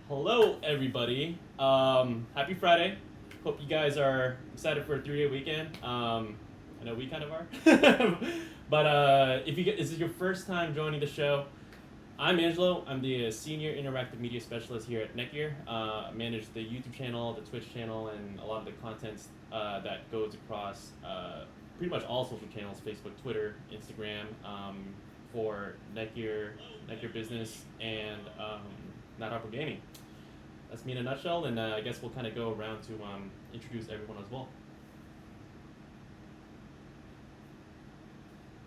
Hello, everybody. Happy Friday. Hope you guys are excited for a 3-day weekend. I know we kind of are. But if this is your first time joining the show, I'm Angelo. I'm the Senior Interactive Media Specialist here at NETGEAR. I manage the YouTube channel, the Twitch channel, and a lot of the content that goes across pretty much all social channels, Facebook, Twitter, Instagram, for NETGEAR Business, and Nighthawk Gaming. That's me in a nutshell, and I guess we'll kind of go around to introduce everyone as well.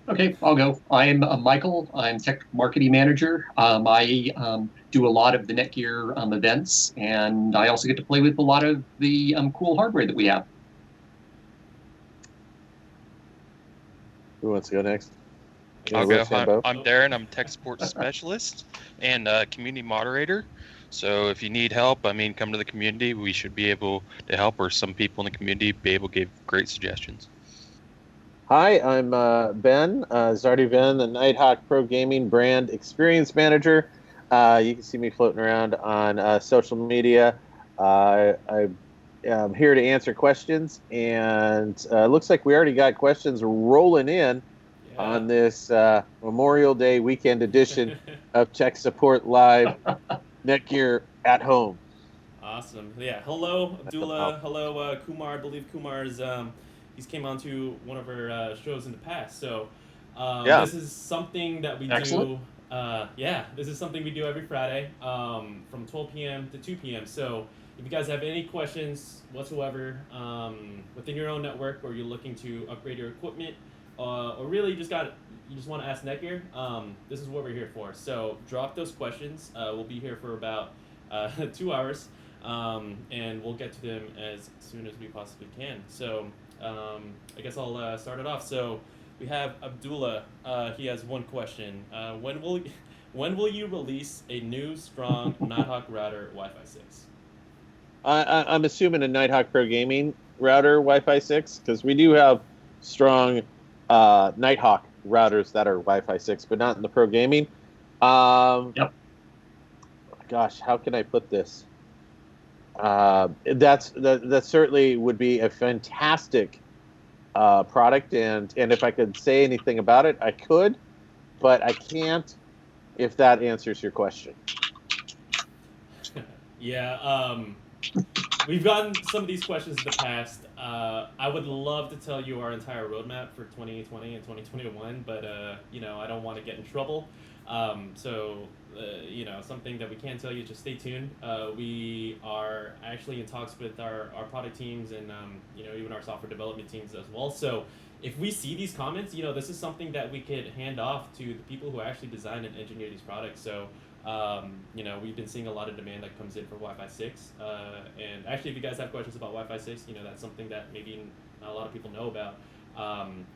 Okay, I'll go. I'm Michael. I'm Tech Marketing Manager. I do a lot of the NETGEAR events, and I also get to play with a lot of the cool hardware that we have. Who wants to go next? I'll go. I'm Darren. I'm Tech Support Specialist and Community Moderator. So if you need help, come to the community. We should be able to help, or some people in the community be able to give great suggestions. Hi, I'm Ben, Zardy Ben, the Nighthawk Pro Gaming Brand Experience Manager. You can see me floating around on social media. I'm here to answer questions, and looks like we already got questions rolling in on this Memorial Day weekend edition of Tech Support Live, NETGEAR at Home. Awesome. Yeah. Hello, Abdullah. Hello, Kumar. I believe Kumar's he's came on to one of our shows in the past. So this is something that we do. This is something we do every Friday from 12 p.m. to 2 p.m. So if you guys have any questions whatsoever within your own network, or you're looking to upgrade your equipment, or really you just want to ask NETGEAR, this is what we're here for. So drop those questions. We'll be here for about 2 hours, and we'll get to them as soon as we possibly can. So I guess I'll start it off. So we have Abdullah. He has one question. When will you release a new strong Nighthawk router Wi-Fi 6? I'm assuming a Nighthawk Pro Gaming router Wi-Fi 6, because we do have strong Nighthawk routers that are Wi-Fi 6, but not in the Pro Gaming. Yep. Gosh, how can I put this? That certainly would be a fantastic product, and if I could say anything about it, I could, but I can't, if that answers your question. Yeah, we've gotten some of these questions in the past. I would love to tell you our entire roadmap for 2020 and 2021, but I don't want to get in trouble. Something that we can tell you, just stay tuned. We are actually in talks with our product teams and even our software development teams as well. So if we see these comments, this is something that we could hand off to the people who actually design and engineer these products. So we've been seeing a lot of demand that comes in for Wi-Fi 6. And actually, if you guys have questions about Wi-Fi 6, that's something that maybe not a lot of people know about.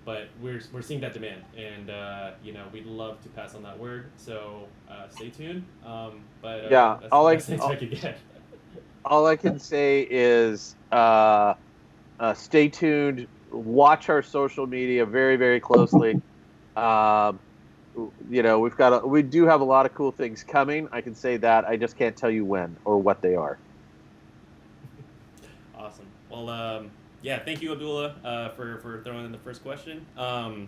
But we're seeing that demand, and we'd love to pass on that word. So stay tuned. That's all the best I can get. All I can say is stay tuned. Watch our social media very, very closely. We do have a lot of cool things coming. I can say that. I just can't tell you when or what they are. Awesome. Well, thank you, Abdullah, for throwing in the first question. So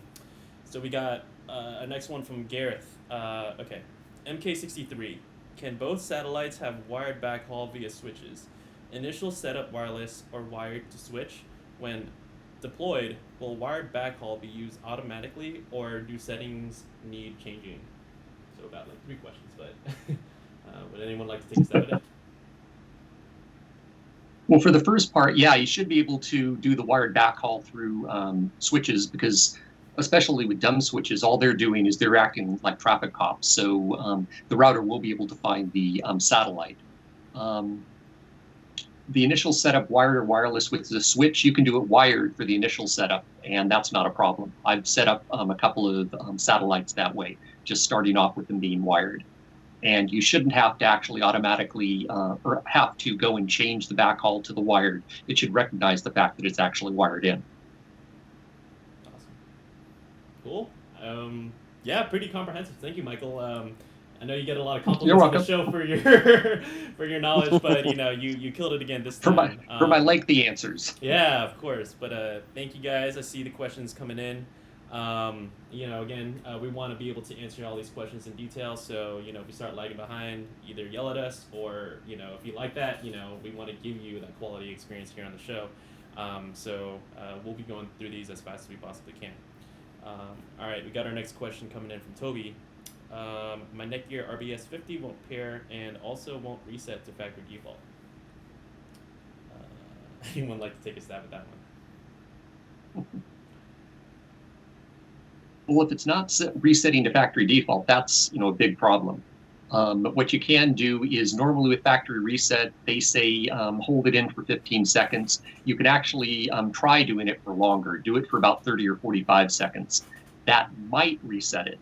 we got a next one from Gareth. Okay, MK63. Can both satellites have wired backhaul via switches? Initial setup wireless or wired to switch? When deployed, will wired backhaul be used automatically, or do settings need changing? So about 3 questions, but would anyone like to take a stab at it? Well, for the first part, you should be able to do the wired backhaul through switches, because especially with dumb switches, all they're doing is they're acting like traffic cops. So the router will be able to find the satellite. The initial setup, wired or wireless with the switch, you can do it wired for the initial setup, and that's not a problem. I've set up a couple of satellites that way, just starting off with them being wired. And you shouldn't have to actually automatically or have to go and change the backhaul to the wired. It should recognize the fact that it's actually wired in. Awesome. Cool. Pretty comprehensive. Thank you, Michael. I know you get a lot of compliments on the show for your for your knowledge, but you killed it again this time. For my lengthy answers. Yeah, of course. But thank you guys. I see the questions coming in. Again, we want to be able to answer all these questions in detail. So if we start lagging behind, either yell at us, or if you like that, we want to give you that quality experience here on the show. So we'll be going through these as fast as we possibly can. All right, we got our next question coming in from Toby. My Neckyard RBS50 won't pair and also won't reset to factory default. Anyone like to take a stab at that one? Well, if it's not resetting to factory default, that's a big problem. What you can do is normally with factory reset, they say hold it in for 15 seconds. You can actually try doing it for longer. Do it for about 30 or 45 seconds. That might reset it.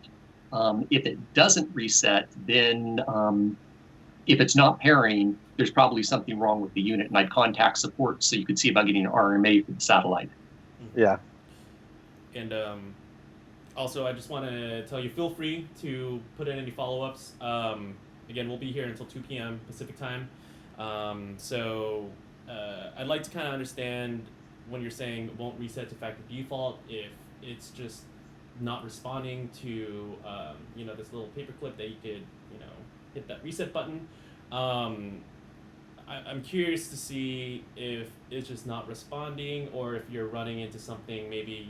If it doesn't reset, then if it's not pairing, there's probably something wrong with the unit, and I'd contact support so you could see about getting an RMA for the satellite. Yeah. And also, I just want to tell you, feel free to put in any follow-ups. Again, we'll be here until 2 p.m. Pacific time. So I'd like to kind of understand when you're saying it won't reset to factory default, if it's just not responding to this little paperclip that you could hit that reset button. I'm curious to see if it's just not responding, or if you're running into something. Maybe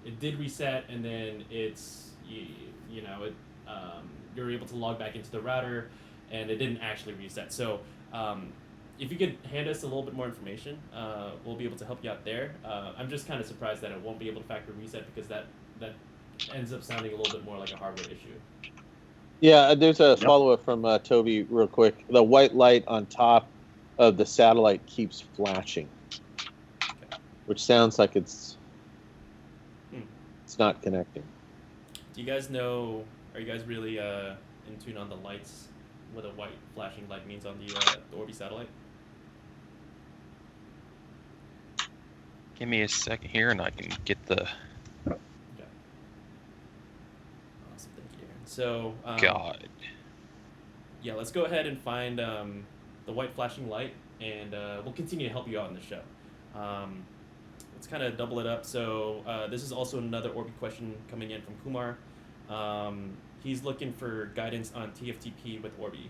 it did reset and then you're able to log back into the router and it didn't actually reset. So if you could hand us a little bit more information, we'll be able to help you out there. I'm just kind of surprised that it won't be able to factory reset, because that ends up sounding a little bit more like a hardware issue. Yeah, there's a follow-up from Toby real quick. The white light on top of the satellite keeps flashing, which sounds like it's not connecting. Do you guys know, are you guys really in tune on the lights, what a white flashing light means on the Orbi satellite? Give me a second here and I can get the... So, God. Yeah, let's go ahead and find the white flashing light, and we'll continue to help you out in the show. Let's kind of double it up. So this is also another Orbi question coming in from Kumar. He's looking for guidance on TFTP with Orbi.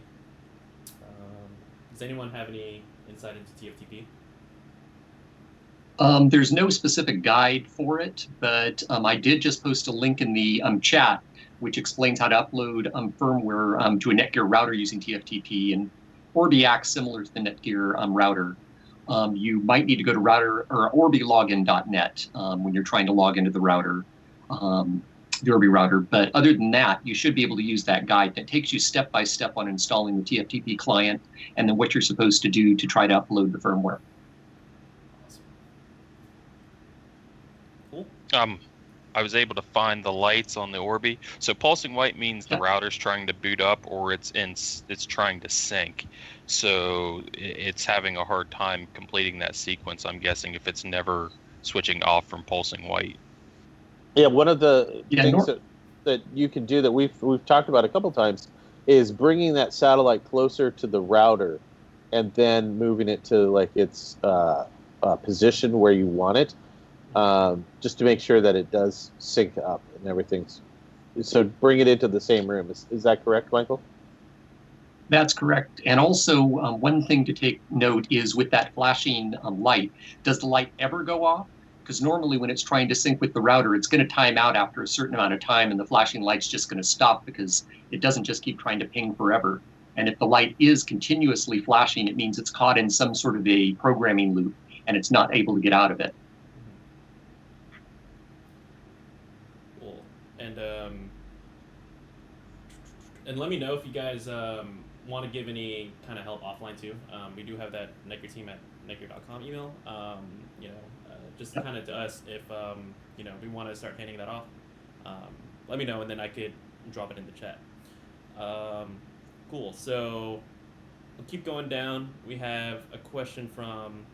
Does anyone have any insight into TFTP? There's no specific guide for it, but I did just post a link in the chat which explains how to upload firmware to a NETGEAR router using TFTP, and Orbiax, similar to the NETGEAR router. You might need to go to router or orbilogin.net when you're trying to log into the router, the Orbi router. But other than that, you should be able to use that guide that takes you step by step on installing the TFTP client and then what you're supposed to do to try to upload the firmware. Cool. I was able to find the lights on the Orbi. So pulsing white means the router's trying to boot up, or it's trying to sync. So it's having a hard time completing that sequence, I'm guessing, if it's never switching off from pulsing white. Yeah, one of the things that you can do that we've talked about a couple times is bringing that satellite closer to the router and then moving it to like its position where you want it. Just to make sure that it does sync up and everything's. So bring it into the same room. Is that correct, Michael? That's correct. And also, one thing to take note is with that flashing light, does the light ever go off? Because normally when it's trying to sync with the router, it's going to time out after a certain amount of time, and the flashing light's just going to stop because it doesn't just keep trying to ping forever. And if the light is continuously flashing, it means it's caught in some sort of a programming loop, and it's not able to get out of it. And let me know if you guys want to give any kind of help offline too. We do have that Neckyard team at neckyard.com email. Just kind of to us if we want to start handing that off. Let me know, and then I could drop it in the chat. Cool. So we'll keep going down. We have a question from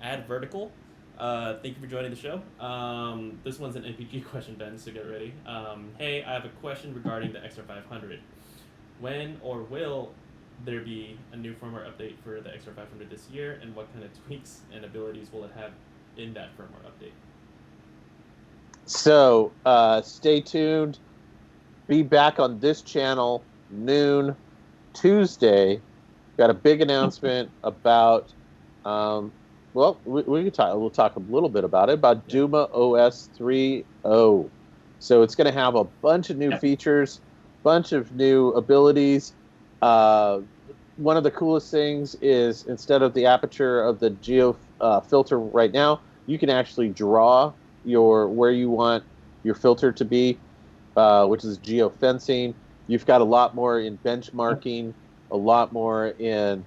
AdVertical. Thank you for joining the show. This one's an NPG question, Ben, so get ready. Hey, I have a question regarding the Xr700. when or will there be a new firmware update for the Xr700 this year, and what kind of tweaks and abilities will it have in that firmware update? So stay tuned. Be back on this channel noon Tuesday. Got a big announcement about. Well, we can talk. We'll talk a little bit about it about Duma OS 3.0. So it's going to have a bunch of new features, bunch of new abilities. One of the coolest things is instead of the aperture of the geo filter right now, you can actually draw where you want your filter to be, which is geofencing. You've got a lot more in benchmarking, a lot more in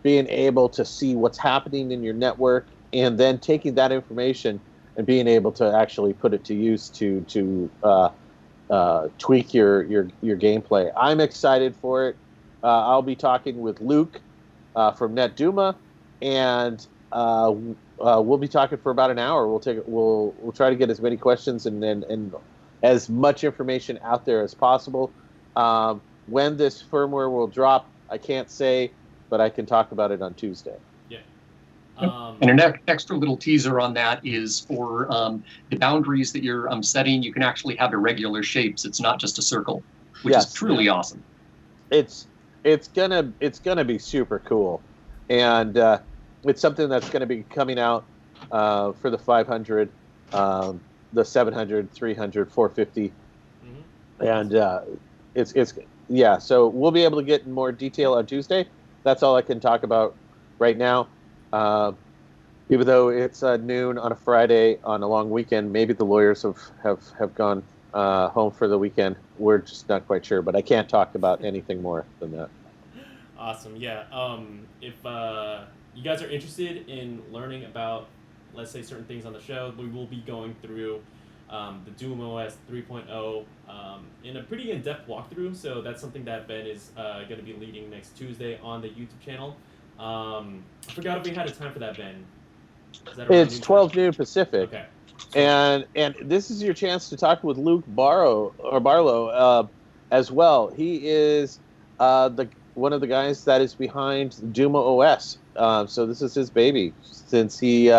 being able to see what's happening in your network, and then taking that information and being able to actually put it to use to tweak your gameplay. I'm excited for it. I'll be talking with Luke from NetDuma, and we'll be talking for about an hour. We'll try to get as many questions and as much information out there as possible. When this firmware will drop, I can't say, but I can talk about it on Tuesday. Yeah. And an extra little teaser on that is for the boundaries that you're setting. You can actually have irregular shapes. It's not just a circle, which is truly awesome. It's gonna be super cool, and it's something that's going to be coming out for the 500, the 700, 300, 450, and it's So we'll be able to get in more detail on Tuesday. That's all I can talk about right now. Even though it's noon on a Friday on a long weekend, maybe the lawyers have gone home for the weekend. We're just not quite sure, but I can't talk about anything more than that. Awesome. Yeah. If you guys are interested in learning about, let's say, certain things on the show, we will be going through the Duma OS 3.0 in a pretty in-depth walkthrough. So that's something that Ben is going to be leading next Tuesday on the YouTube channel. I forgot if we had a time for that, Ben. It's 12 noon Pacific. Okay. And this is your chance to talk with Luke Barlow as well. He is one of the guys that is behind Duma OS. So this is his baby since he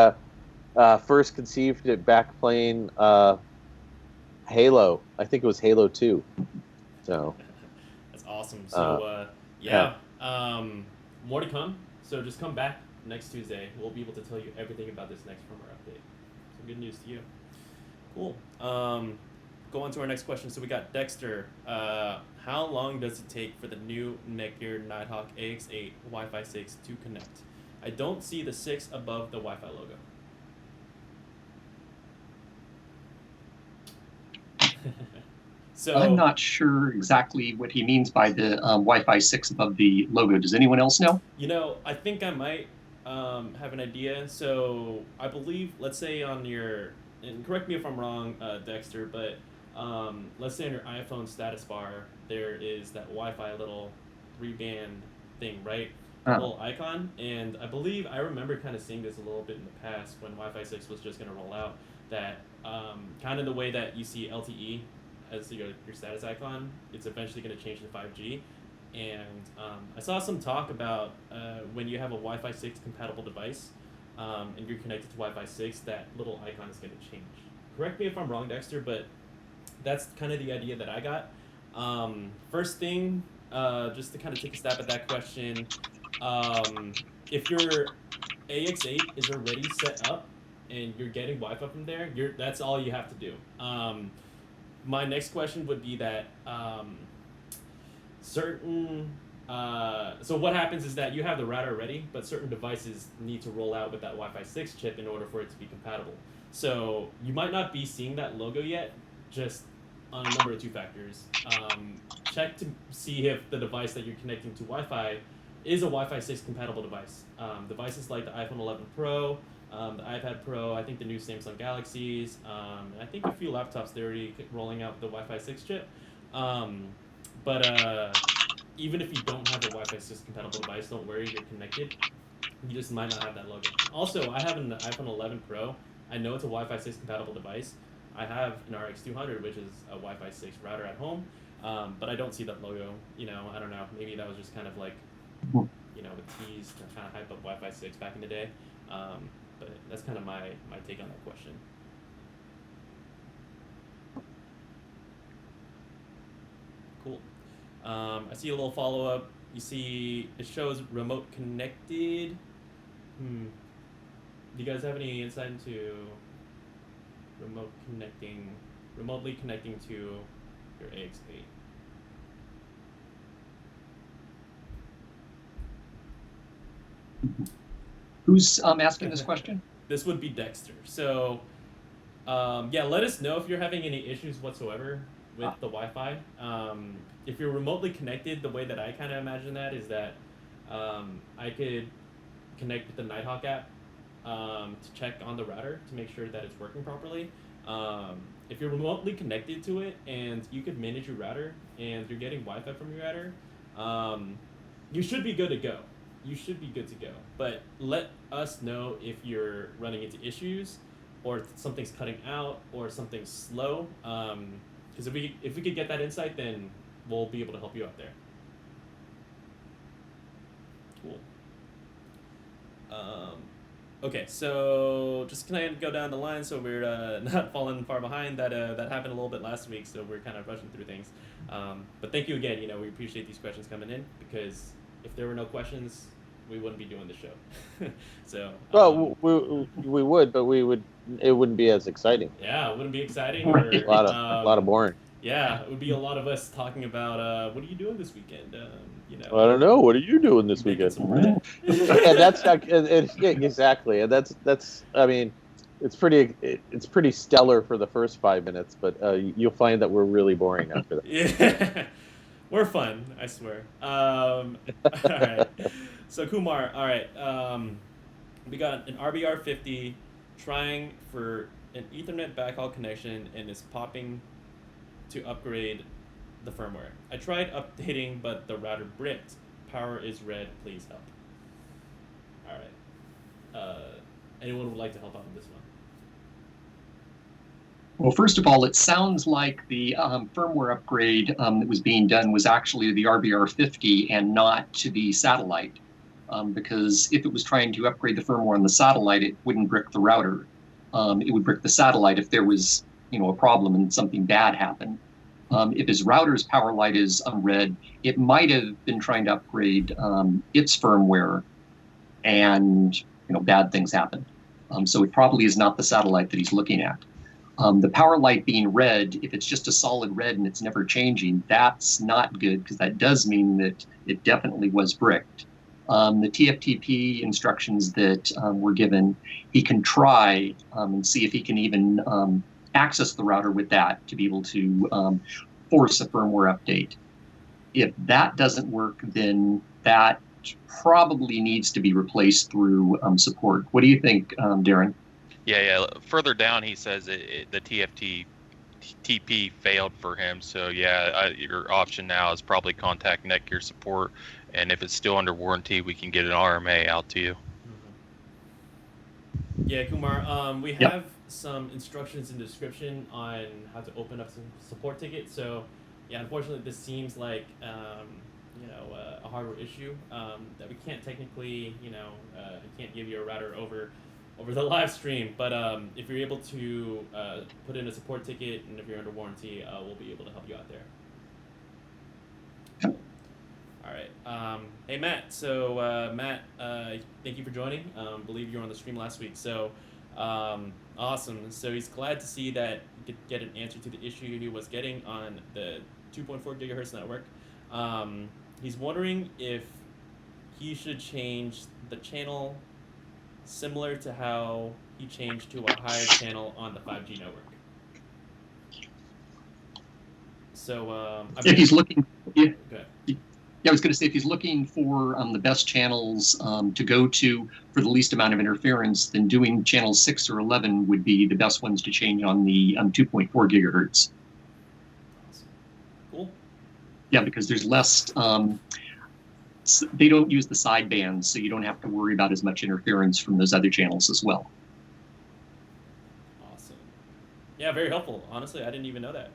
first conceived it back playing Halo. I think it was Halo 2. So that's awesome. So more to come. So just come back next Tuesday. We'll be able to tell you everything about this next firmware update. So good news to you. Cool. Go on to our next question. So we got Dexter. How long does it take for the new Neckyard Nighthawk AX8 Wi-Fi 6 to connect? I don't see the 6 above the Wi-Fi logo. So I'm not sure exactly what he means by the Wi-Fi 6 above the logo. Does anyone else know? I think I might have an idea. So I believe, let's say on your, and correct me if I'm wrong, Dexter, but let's say on your iPhone status bar, there is that Wi-Fi little 3-band thing, right? Little icon. And I believe I remember kind of seeing this a little bit in the past when Wi-Fi 6 was just going to roll out, that kind of the way that you see LTE as your status icon, it's eventually going to change to 5G. And I saw some talk about when you have a Wi-Fi 6 compatible device and you're connected to Wi-Fi 6, that little icon is going to change. Correct me if I'm wrong, Dexter, but that's kind of the idea that I got. First thing, just to kind of take a stab at that question, if your AX8 is already set up and you're getting Wi-Fi from there, that's all you have to do. My next question would be that so what happens is that you have the router ready, but certain devices need to roll out with that Wi-Fi 6 chip in order for it to be compatible. So you might not be seeing that logo yet, just on a number of 2 factors. Check to see if the device that you're connecting to Wi-Fi is a Wi-Fi 6 compatible device. Devices like the iPhone 11 Pro, the iPad Pro, I think the new Samsung Galaxies, and I think a few laptops, they're already rolling out the Wi-Fi 6 chip. But even if you don't have a Wi-Fi 6 compatible device, don't worry, you're connected. You just might not have that logo. Also, I have an iPhone 11 Pro. I know it's a Wi-Fi 6 compatible device. I have an RX200, which is a Wi-Fi 6 router at home. But I don't see that logo. You know, I don't know. Maybe that was just kind of like, you know, a tease to kind of hype up Wi-Fi 6 back in the day. But that's kind of my take on that question. Cool. I see a little follow-up. You see it shows remote connected. Do you guys have any insight into remotely connecting to your AX8? Who's asking this question? This would be Dexter. So, yeah, let us know if you're having any issues whatsoever with the Wi-Fi. If you're remotely connected, the way that I kind of imagine that is that I could connect with the Nighthawk app to check on the router to make sure that it's working properly. If you're remotely connected to it and you could manage your router and you're getting Wi-Fi from your router, you should be good to go. You should be good to go. But let us know if you're running into issues or something's cutting out or something's slow. Because if we could get that insight, then we'll be able to help you out there. Cool. Okay, so just can I go down the line so we're not falling far behind? That happened a little bit last week, so we're kind of rushing through things. But thank you again. You know, we appreciate these questions coming in, because if there were no questions, we wouldn't be doing the show. So. Well, we would, but it wouldn't be as exciting. Yeah, it wouldn't be exciting. Or, a lot of boring. Yeah, it would be a lot of us talking about what are you doing this weekend? You know. I don't know. What are you doing this weekend? And that's not, exactly. And that's. I mean, it's pretty stellar for the first 5 minutes, but you'll find that we're really boring after that. Yeah, we're fun, I swear. All right. So Kumar, all right. We got an RBR50 trying for an Ethernet backhaul connection and is popping to upgrade the firmware. I tried updating, but the router bricked. Power is red. Please help. All right. Anyone would like to help out on this one? Well, first of all, it sounds like the firmware upgrade that was being done was actually to the RBR50 and not to the satellite. Because if it was trying to upgrade the firmware on the satellite, it wouldn't brick the router. It would brick the satellite if there was, a problem and something bad happened. If his router's power light is red, it might have been trying to upgrade its firmware, and bad things happen. So it probably is not the satellite that he's looking at. The power light being red, if it's just a solid red and it's never changing, that's not good, because that does mean that it definitely was bricked. The Tftp instructions that were given, he can try and see if he can even access the router with that to be able to force a firmware update. If that doesn't work, then that probably needs to be replaced through support. What do you think, Darren? Yeah. Further down, he says the TP failed for him. So yeah, your option now is probably contact Netgear Support, and if it's still under warranty, we can get an RMA out to you. Yeah, Kumar. We have some instructions in the description on how to open up some support tickets. So yeah, unfortunately, this seems like a hardware issue that we can't technically, can't give you a router over the live stream. But if you're able to put in a support ticket, and if you're under warranty, we'll be able to help you out there. All right. Hey, Matt. So, Matt, thank you for joining. Believe you were on the stream last week. So, awesome. So he's glad to see that he could get an answer to the issue he was getting on the 2.4 gigahertz network. He's wondering if he should change the channel similar to how he changed to a higher channel on the 5G network. So, if he's looking, go ahead. Yeah, I was going to say, if he's looking for the best channels to go to for the least amount of interference, then doing channels 6 or 11 would be the best ones to change on the 2.4 gigahertz. Cool. Yeah, because there's less, they don't use the sidebands, so you don't have to worry about as much interference from those other channels as well. Awesome. Yeah, very helpful. Honestly, I didn't even know that.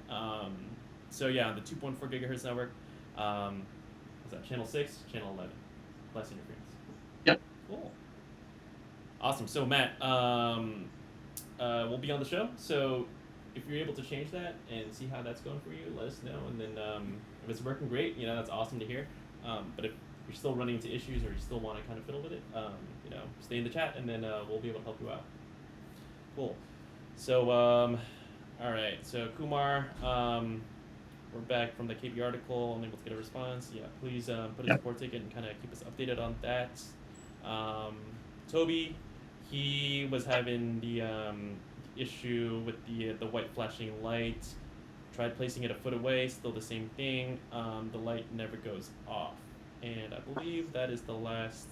So yeah, on the 2.4 gigahertz network, what's that? Channel 6, channel 11, less interference. Yep. Cool. Awesome. So Matt, we'll be on the show. So if you're able to change that and see how that's going for you, let us know. And then if it's working great, that's awesome to hear. But if you're still running into issues or you still want to kind of fiddle with it, stay in the chat and then we'll be able to help you out. Cool. So, all right. So Kumar, we're back from the KB article, unable to get a response. Yeah, please put a support ticket and kind of keep us updated on that. Toby, he was having the issue with the white flashing light. Tried placing it a foot away, still the same thing. The light never goes off. And I believe that is the last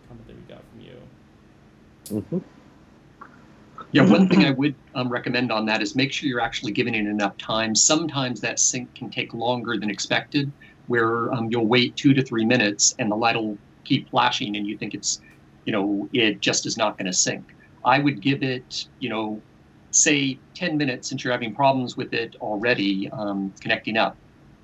comment that we got from you. Mm-hmm. Yeah, one thing I would recommend on that is make sure you're actually giving it enough time. Sometimes that sync can take longer than expected, where you'll wait 2 to 3 minutes and the light will keep flashing and you think it's, it just is not going to sync. I would give it, say 10 minutes since you're having problems with it already connecting up.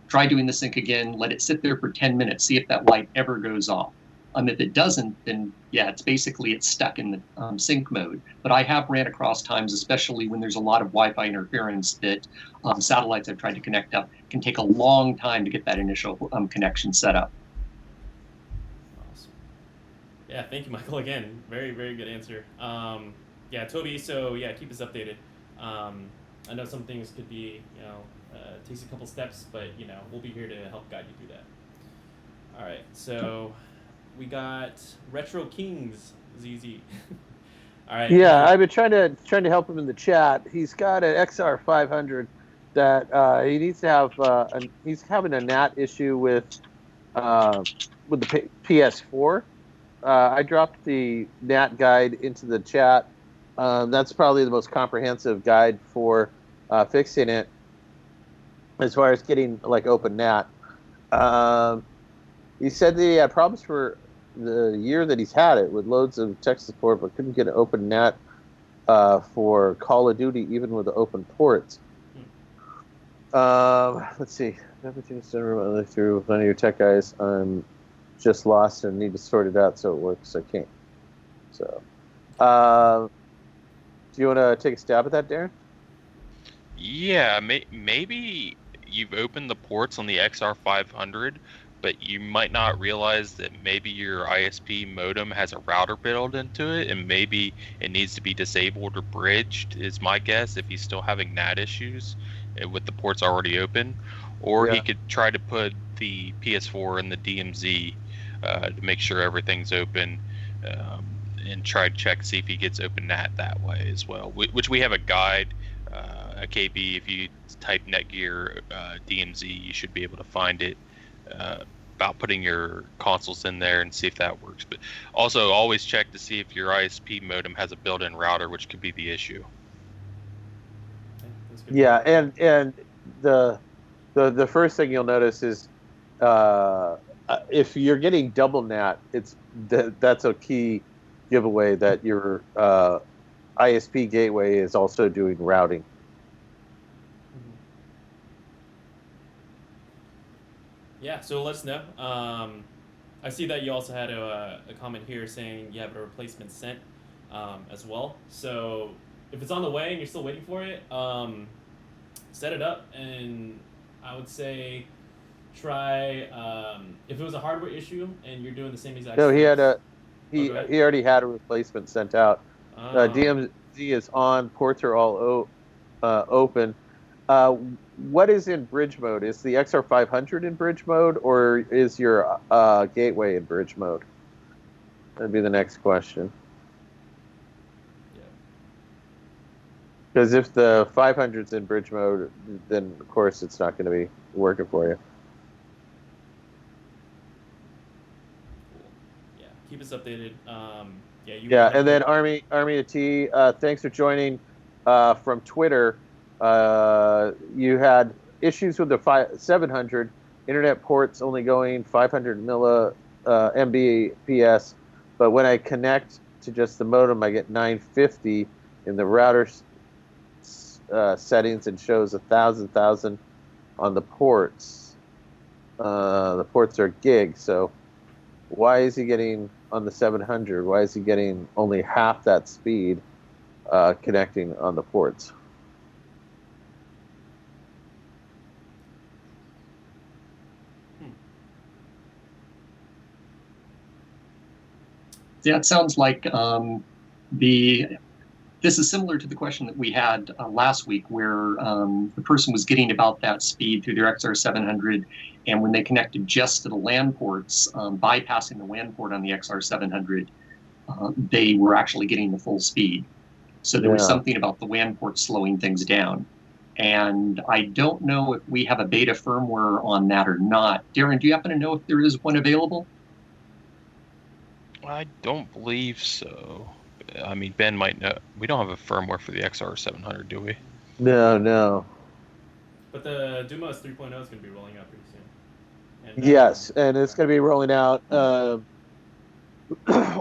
Try doing the sync again, let it sit there for 10 minutes, see if that light ever goes off. If it doesn't, then yeah, it's stuck in the sync mode. But I have ran across times, especially when there's a lot of Wi-Fi interference, that satellites I've tried to connect up can take a long time to get that initial connection set up. Awesome. Yeah, thank you, Michael. Again, very, very good answer. Yeah, Toby, so yeah, keep us updated. I know some things could be, takes a couple steps, but, we'll be here to help guide you through that. All right, so we got Retro Kings, ZZ. All right. Yeah, I've been trying to help him in the chat. He's got an Xr700 that he needs to have. He's having a NAT issue with the PS4. I dropped the NAT guide into the chat. That's probably the most comprehensive guide for fixing it, as far as getting open NAT. He said that he had problems for the year that he's had it with loads of tech support, but couldn't get an open NAT for Call of Duty, even with the open ports. Let's see. Everything's done remotely through one of your tech guys. I'm just lost and need to sort it out so it works. I can't. So, do you want to take a stab at that, Darren? Yeah, maybe you've opened the ports on the XR500, but you might not realize that maybe your ISP modem has a router built into it, and maybe it needs to be disabled or bridged, is my guess, if he's still having NAT issues with the ports already open. Or he could try to put the PS4 in the DMZ to make sure everything's open, and try to check, see if he gets open NAT that way as well, which we have a guide, a KB. If you type Netgear DMZ, you should be able to find it, about putting your consoles in there and see if that works. But also always check to see if your ISP modem has a built-in router, which could be the issue. Yeah, and the first thing you'll notice is if you're getting double NAT, that's a key giveaway that your ISP gateway is also doing routing. Yeah, so let us know. I see that you also had a comment here saying you have a replacement sent as well. So if it's on the way and you're still waiting for it, set it up, and I would say try, if it was a hardware issue and you're doing the same exact No, steps, he already had a replacement sent out. DMZ is on, ports are all open. What is in bridge mode? Is the XR500 in bridge mode, or is your gateway in bridge mode? That'd be the next question. Because if the 500's in bridge mode, then of course it's not going to be working for you. Yeah, keep us updated. And then Army of T, thanks for joining from Twitter. You had issues with the 700 internet ports only going 500 Mbps, but when I connect to just the modem, I get 950 in the router settings and shows 1,000 on the ports. The ports are gig, so why is he getting on the 700? Why is he getting only half that speed connecting on the ports? Yeah, it sounds like this is similar to the question that we had last week, where the person was getting about that speed through their Xr700, and when they connected just to the LAN ports, bypassing the WAN port on the Xr700, they were actually getting the full speed. So there was something about the WAN port slowing things down. And I don't know if we have a beta firmware on that or not. Darren, do you happen to know if there is one available? I don't believe so. I mean, Ben might know. We don't have a firmware for the Xr700, do we? No. But the Duma 3.0 is going to be rolling out pretty soon. And, yes, and it's going to be rolling out.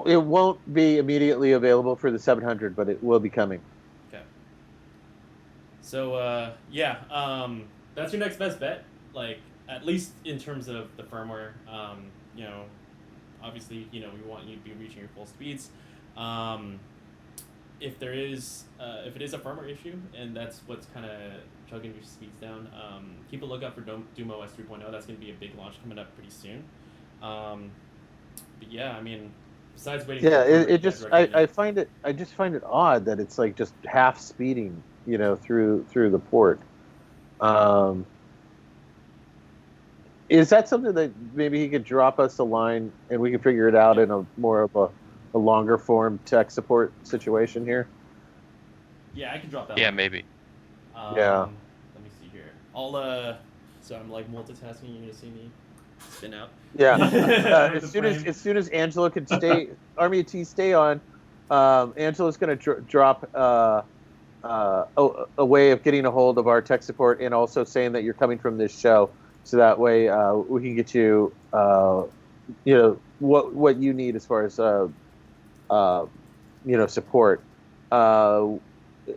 It won't be immediately available for the 700, but it will be coming. Okay. So, that's your next best bet. Like, at least in terms of the firmware. Obviously, we want you to be reaching your full speeds. If it is a firmware issue, and that's what's kind of chugging your speeds down, keep a lookout for Doom OS 3.0. That's going to be a big launch coming up pretty soon. But yeah, I mean, besides waiting. I find it odd that it's like just half speeding, through the port. Is that something that maybe he could drop us a line and we can figure it out in a more of a longer form tech support situation here? Yeah, I can drop that. Yeah, line. Maybe. Let me see here. So I'm like multitasking. You're gonna see me spin out. Yeah. As soon as Angela can stay, Army of T stay on, Angela's gonna drop a way of getting a hold of our tech support and also saying that you're coming from this show. So that way we can get you, what you need as far as, support.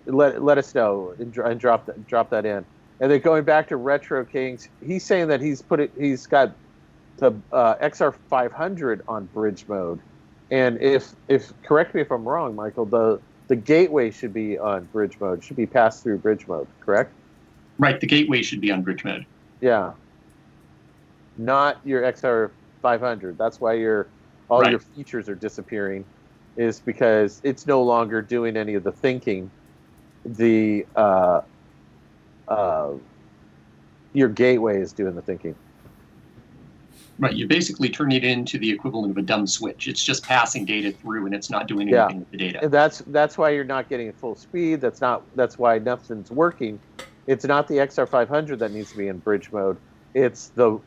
Let us know and drop that in. And then going back to Retro Kings, he's saying that he's got the Xr700 on bridge mode. And if correct me if I'm wrong, Michael, the gateway should be on bridge mode, should be passed through bridge mode, correct? Right, the gateway should be on bridge mode. Yeah. Not your Xr700. That's why your features are disappearing, is because it's no longer doing any of the thinking. Your gateway is doing the thinking. Right, you basically turn it into the equivalent of a dumb switch. It's just passing data through, and it's not doing anything with the data. And that's why you're not getting full speed. That's why nothing's working. It's not the Xr700 that needs to be in bridge mode. It's the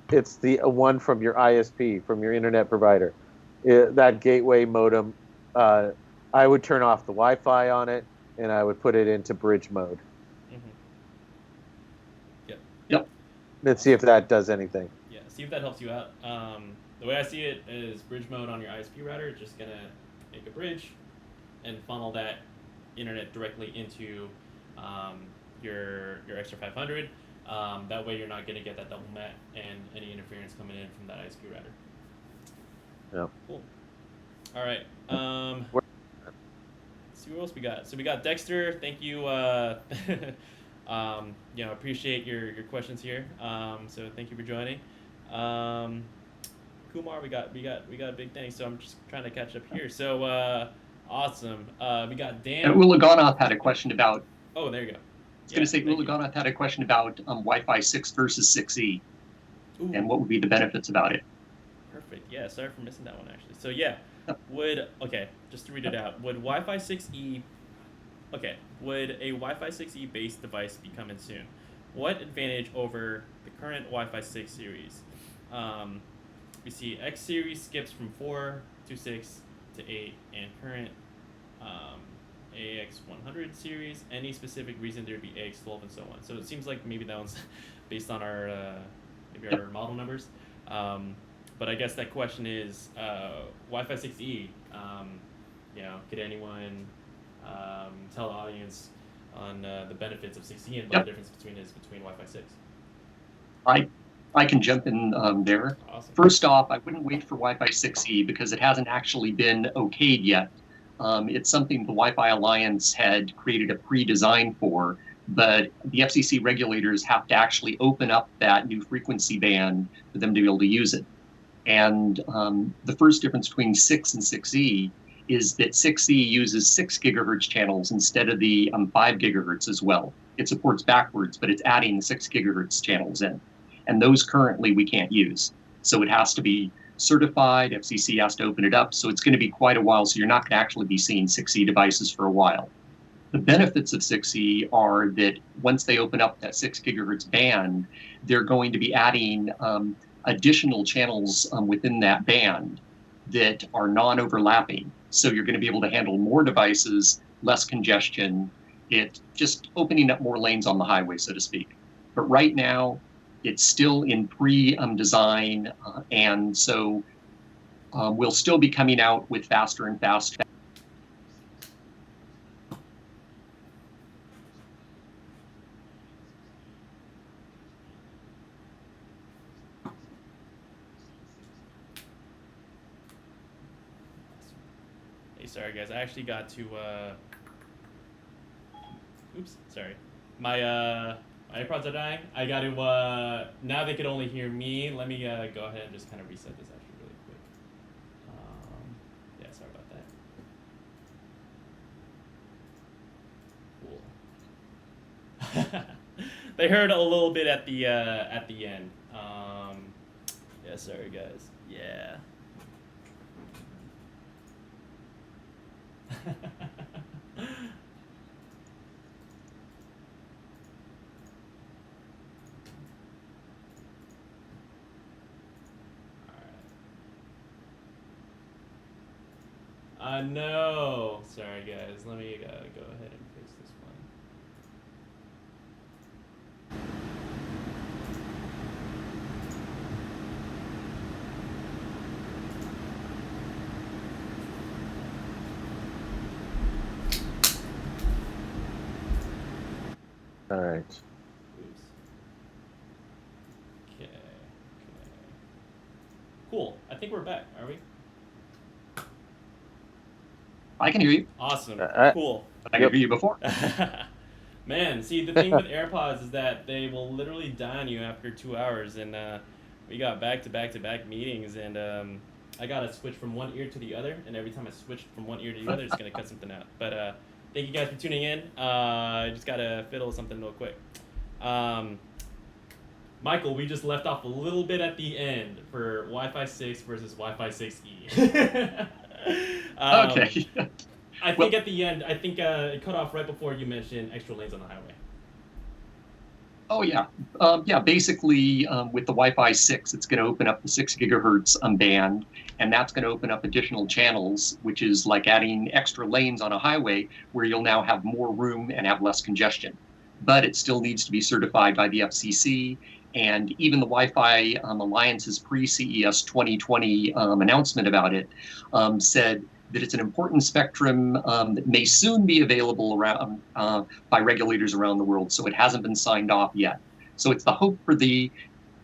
one from your ISP, from your internet provider. That gateway modem, I would turn off the Wi-Fi on it, and I would put it into bridge mode. Mm-hmm. Yep. Let's see if that does anything. Yeah, see if that helps you out. The way I see it is bridge mode on your ISP router is just gonna make a bridge and funnel that internet directly into your Xr700. That way you're not going to get that double MAT and any interference coming in from that ISP router. Yeah. Cool. All right. Let's see what else we got. So we got Dexter. Thank you. Appreciate your questions here. So thank you for joining. Kumar, we got a big thing. So I'm just trying to catch up here. So awesome. We got Dan. And Ulaganoth had a question about. Oh, there you go. I was going to say, Ulaganoth had a question about Wi-Fi 6 versus 6E. Ooh. And what would be the benefits about it. Perfect. Yeah, sorry for missing that one, actually. So, just to read it out, would a Wi-Fi 6E based device be coming soon? What advantage over the current Wi-Fi 6 series? We see X series skips from 4 to 6 to 8, and current AX100 series. Any specific reason there'd be AX12 and so on? So it seems like maybe that one's based on our our model numbers. But I guess that question is Wi-Fi 6E. Could anyone tell the audience on the benefits of 6E and what the difference between Wi-Fi 6? I can jump in there. Awesome. First off, I wouldn't wait for Wi-Fi 6E because it hasn't actually been okayed yet. It's something the Wi-Fi Alliance had created a pre-design for, but the FCC regulators have to actually open up that new frequency band for them to be able to use it. And the first difference between 6 and 6E is that 6E uses 6 gigahertz channels instead of the 5 gigahertz as well. It supports backwards, but it's adding 6 gigahertz channels in. And those currently we can't use. So it has to be certified, FCC has to open it up, so it's going to be quite a while, so you're not going to actually be seeing 6E devices for a while. The benefits of 6E are that once they open up that 6 gigahertz band, they're going to be adding additional channels within that band that are non-overlapping. So you're going to be able to handle more devices, less congestion, it just opening up more lanes on the highway, so to speak. But right now, it's still in pre-design, and so we'll still be coming out with faster and faster. Hey, sorry guys, I actually got to, oops, sorry. My AirPods are dying. I got to, now they could only hear me. Let me go ahead and just kind of reset this actually really quick. Yeah, sorry about that. Cool. They heard a little bit at the end. Yeah, sorry guys. Yeah. No. Sorry, guys. Let me go ahead and fix this one. All right. Oops. Okay. Cool. I think we're back. Are we? I can hear you. Awesome. Cool. I could hear you before. Man, see, the thing with AirPods is that they will literally die on you after 2 hours, and we got back-to-back meetings, and I got to switch from one ear to the other, and every time I switch from one ear to the other, it's going to cut something out. But thank you guys for tuning in. I just got to fiddle something real quick. Michael, we just left off a little bit at the end for Wi-Fi 6 versus Wi-Fi 6E. Okay. I think at the end, it cut off right before you mentioned extra lanes on the highway. Oh, yeah. Yeah, basically, with the Wi-Fi 6, it's going to open up the 6 gigahertz band, and that's going to open up additional channels, which is like adding extra lanes on a highway where you'll now have more room and have less congestion. But it still needs to be certified by the FCC, and even the Wi-Fi Alliance's pre-CES 2020 announcement about it said that it's an important spectrum that may soon be available around by regulators around the world. So it hasn't been signed off yet. So it's the hope for the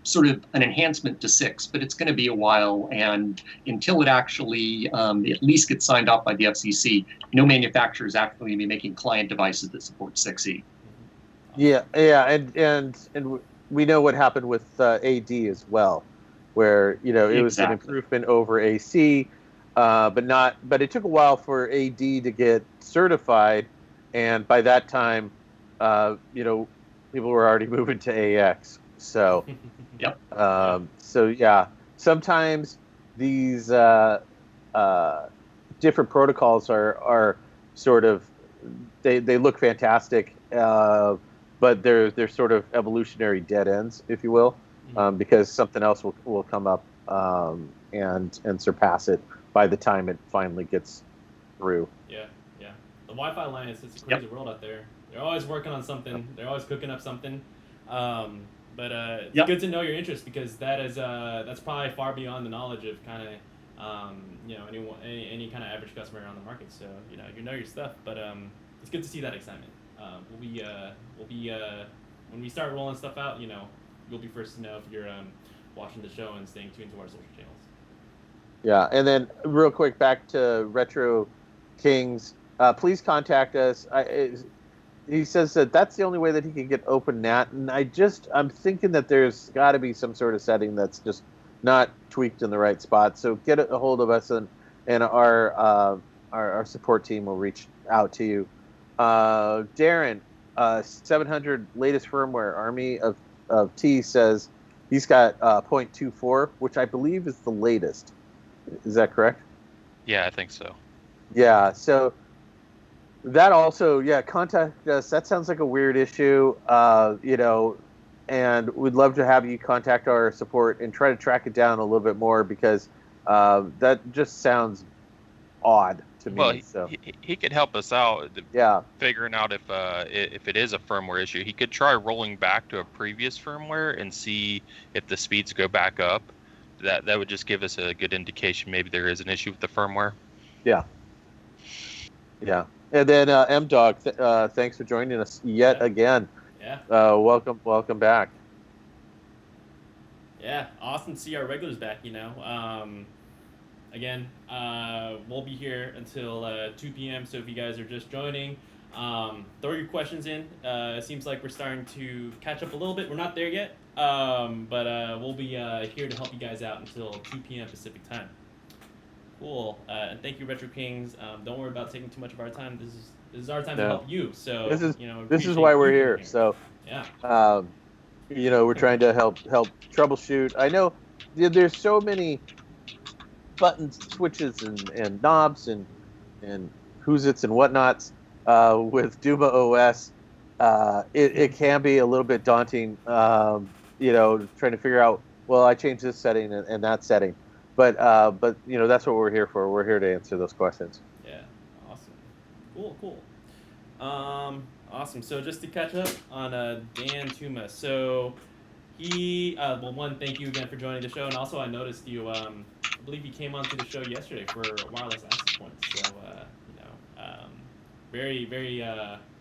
sort of an enhancement to 6, but it's going to be a while. And until it actually at least gets signed off by the FCC, no manufacturer is actually going to be making client devices that support 6E. Yeah, and we know what happened with AD as well, where it was an improvement over AC. But it took a while for AD to get certified, and by that time, people were already moving to AX. So, yep. So yeah, sometimes these different protocols are sort of they look fantastic, but they're sort of evolutionary dead ends, if you will, because something else will come up and surpass it by the time it finally gets through. Yeah. The Wi-Fi Alliance, it's a crazy world out there. They're always working on something. They're always cooking up something. But it's good to know your interest, because that's probably far beyond the knowledge of kind of any kind of average customer on the market. So you know your stuff. But it's good to see that excitement. We'll be when we start rolling stuff out, you'll be first to know if you're watching the show and staying tuned to our social channels. Yeah, and then real quick back to Retro Kings. Please contact us. He says that that's the only way that he can get OpenNAT, and I'm thinking that there's got to be some sort of setting that's just not tweaked in the right spot. So get a hold of us, and our support team will reach out to you. Darren, 700 latest firmware, Army of T says he's got 0.24, which I believe is the latest. Is that correct? Yeah, I think so. Yeah, so that also, contact us. That sounds like a weird issue, and we'd love to have you contact our support and try to track it down a little bit more, because that just sounds odd to me. Well, so he could help us out. Yeah. Figuring out if it is a firmware issue. He could try rolling back to a previous firmware and see if the speeds go back up. That would just give us a good indication maybe there is an issue with the firmware. Yeah. And then M-Dog, thanks for joining us yet again. Yeah. Welcome back. Yeah, awesome to see our regulars back, Again, we'll be here until 2 p.m., so if you guys are just joining, throw your questions in. It seems like we're starting to catch up a little bit. We're not there yet, but we'll be here to help you guys out until 2 p.m. Pacific time. Cool. And thank you, Retro Kings. Don't worry about taking too much of our time. This is our time to help you. So this is why we're here. So yeah. We're trying to help troubleshoot. I know there's so many buttons, switches, and knobs and who's-its and whatnots with Duma OS. It can be a little bit daunting, trying to figure out, well, I changed this setting and that setting. But that's what we're here for. We're here to answer those questions. Yeah, awesome. Cool. Awesome. So just to catch up on Dan Tuma. So he, one, thank you again for joining the show, and also I noticed you. I believe you came onto the show yesterday for wireless access points. So very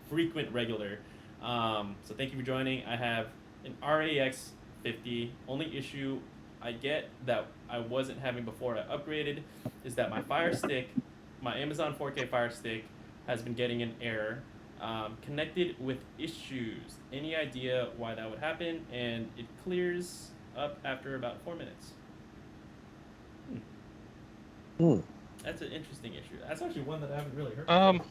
frequent regular. So thank you for joining. I have an RAX 50. Only issue I get that I wasn't having before I upgraded is that my Fire Stick, my Amazon 4K Fire Stick, has been getting an error. Connected with issues. Any idea why that would happen? And it clears up after about 4 minutes. That's an interesting issue. That's actually one that I haven't really heard.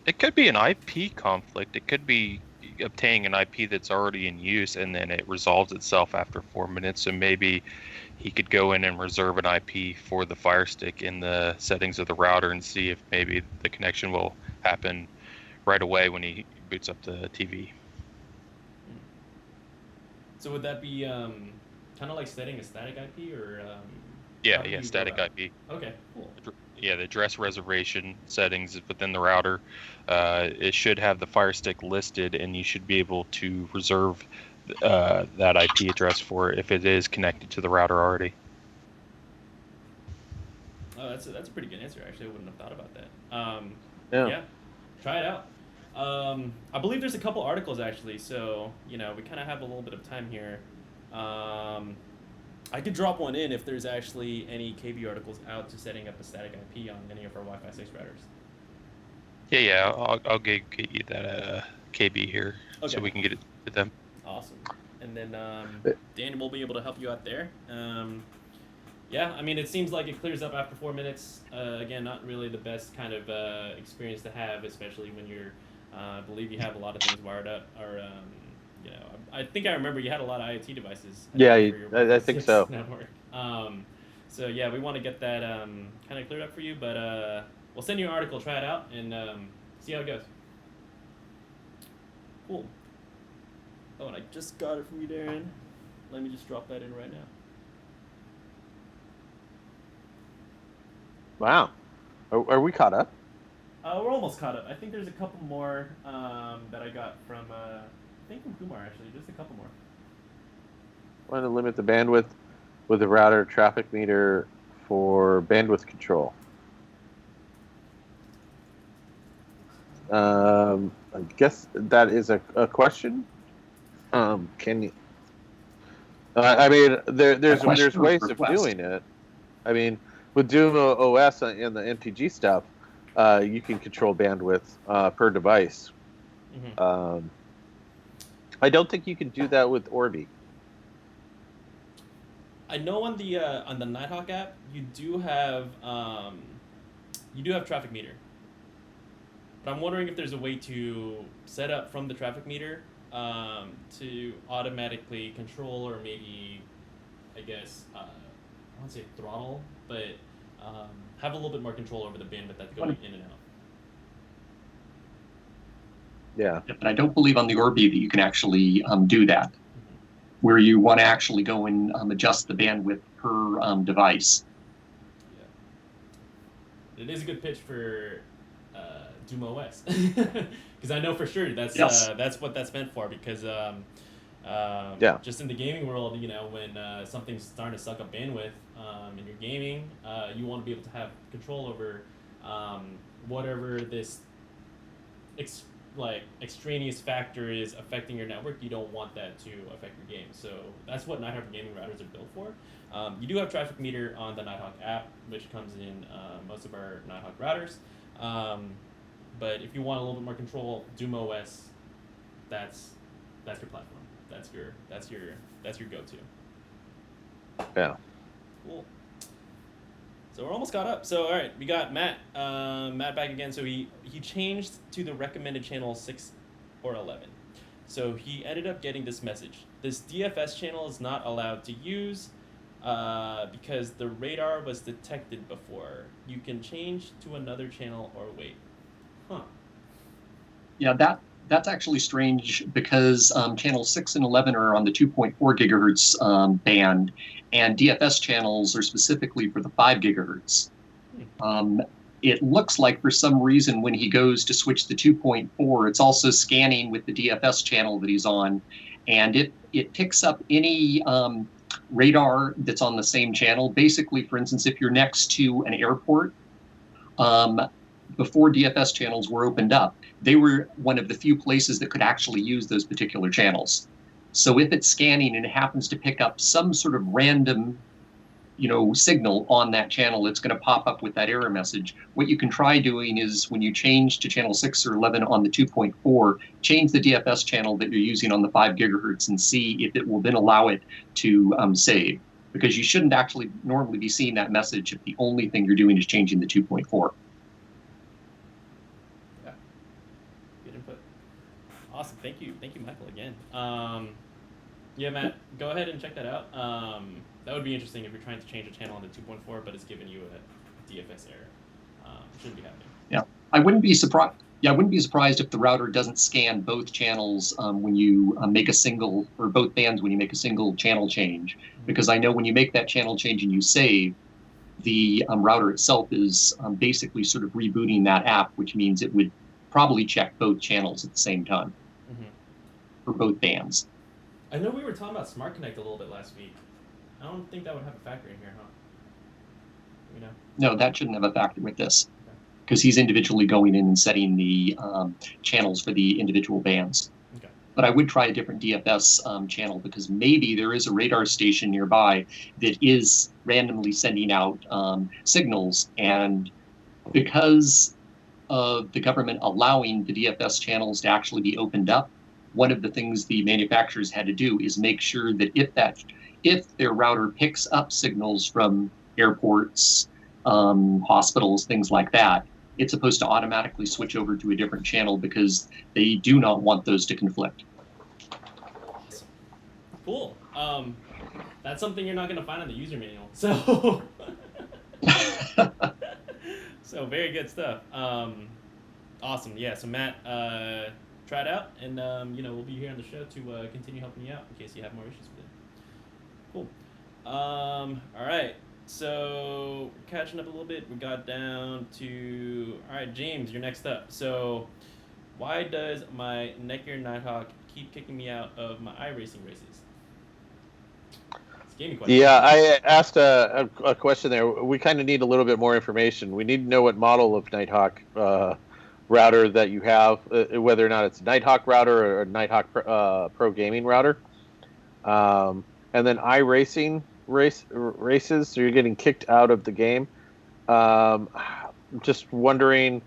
It could be an IP conflict. It could be obtaining an IP that's already in use, and then it resolves itself after 4 minutes. So maybe he could go in and reserve an IP for the Fire Stick in the settings of the router and see if maybe the connection will happen right away when he boots up the TV. So would that be kind of like setting a static IP, or? Yeah, static IP. Okay, cool. Yeah, the address reservation settings within the router. It should have the Fire Stick listed, and you should be able to reserve that IP address for it if it is connected to the router already. Oh, that's a pretty good answer. Actually, I wouldn't have thought about that. Yeah, try it out. I believe there's a couple articles actually, so we kind of have a little bit of time here. I could drop one in if there's actually any KB articles out to setting up a static IP on any of our Wi-Fi 6 routers. Yeah, I'll get you that KB here, so we can get it to them. Awesome. And then Danny will be able to help you out there. Yeah, I mean, it seems like it clears up after 4 minutes. Again, not really the best kind of experience to have, especially when you're, I believe you have a lot of things wired up, or I think I remember you had a lot of IoT devices. Yeah, I think so. Network. So yeah, we want to get that kind of cleared up for you, but we'll send you an article, try it out, and see how it goes. Cool. Oh, and I just got it from you, Darren. Let me just drop that in right now. Wow. Are we caught up? We're almost caught up. I think there's a couple more that I got from, I think from Kumar, actually. Just a couple more. Want to limit the bandwidth with the router traffic meter for bandwidth control. I guess that is a question. Can you... I mean, there's ways of doing it. I mean, with Doom OS and the MTG stuff, you can control bandwidth per device. Mm-hmm. I don't think you can do that with Orbi. I know on the Nighthawk app you do have traffic meter, but I'm wondering if there's a way to set up from the traffic meter to automatically control, or maybe, I guess, I won't say throttle, but have a little bit more control over the bandwidth that's going in and out. Yeah. But I don't believe on the Orbi that you can actually do that, where you want to actually go and adjust the bandwidth per device. Yeah. It is a good pitch for Doom OS, because I know for sure that's what that's meant for. Because just in the gaming world, when something's starting to suck up bandwidth in your gaming, you want to be able to have control over whatever this extraneous factor is affecting your network. You don't want that to affect your game. So that's what Nighthawk gaming routers are built for. You do have traffic meter on the Nighthawk app, which comes in most of our Nighthawk routers. But if you want a little bit more control, Doom OS, that's your platform. That's your go-to. Yeah. Cool. So we're almost caught up. So all right, we got Matt. Matt back again. So he changed to the recommended channel 6 or 11. So he ended up getting this message. This DFS channel is not allowed to use because the radar was detected before. You can change to another channel or wait. Huh. Yeah, that's actually strange, because channels 6 and 11 are on the 2.4 gigahertz band, and DFS channels are specifically for the 5 gigahertz. It looks like for some reason when he goes to switch the 2.4, it's also scanning with the DFS channel that he's on, and it picks up any radar that's on the same channel. Basically, for instance, if you're next to an airport, before DFS channels were opened up, they were one of the few places that could actually use those particular channels. So if it's scanning and it happens to pick up some sort of random, signal on that channel, it's going to pop up with that error message. What you can try doing is, when you change to channel 6 or 11 on the 2.4, change the DFS channel that you're using on the 5 gigahertz and see if it will then allow it to save. Because you shouldn't actually normally be seeing that message if the only thing you're doing is changing the 2.4. Awesome. Thank you, Michael, again. Yeah, Matt, go ahead and check that out. That would be interesting if you're trying to change a channel on the 2.4, but it's giving you a DFS error. It shouldn't be happening. Yeah, I wouldn't be surprised. Yeah, I wouldn't be surprised if the router doesn't scan both channels when you make a single, or both bands when you make a single channel change. Because I know when you make that channel change and you save, the router itself is basically sort of rebooting that app, which means it would probably check both channels at the same time. For both bands. I know we were talking about Smart Connect a little bit last week. I don't think that would have a factor in here, huh? No, that shouldn't have a factor with this, because he's individually going in and setting the channels for the individual bands. Okay. But I would try a different DFS channel, because maybe there is a radar station nearby that is randomly sending out signals, and because of the government allowing the DFS channels to actually be opened up, one of the things the manufacturers had to do is make sure that if their router picks up signals from airports, hospitals, things like that, it's supposed to automatically switch over to a different channel, because they do not want those to conflict. Awesome. Cool. That's something you're not going to find in the user manual. So, so very good stuff. Awesome. Yeah. So Matt, try it out, and we'll be here on the show to continue helping you out in case you have more issues with it. Cool. All right. So catching up a little bit, we got down to, all right, James, you're next up. So why does my Neckyard Nighthawk keep kicking me out of my iRacing races? It's a gaming question. Yeah, I asked a question there. We kind of need a little bit more information. We need to know what model of Nighthawk router that you have, whether or not it's a Nighthawk router or a Nighthawk Pro gaming router. And and then iRacing races, so you're getting kicked out of the game. Just wondering,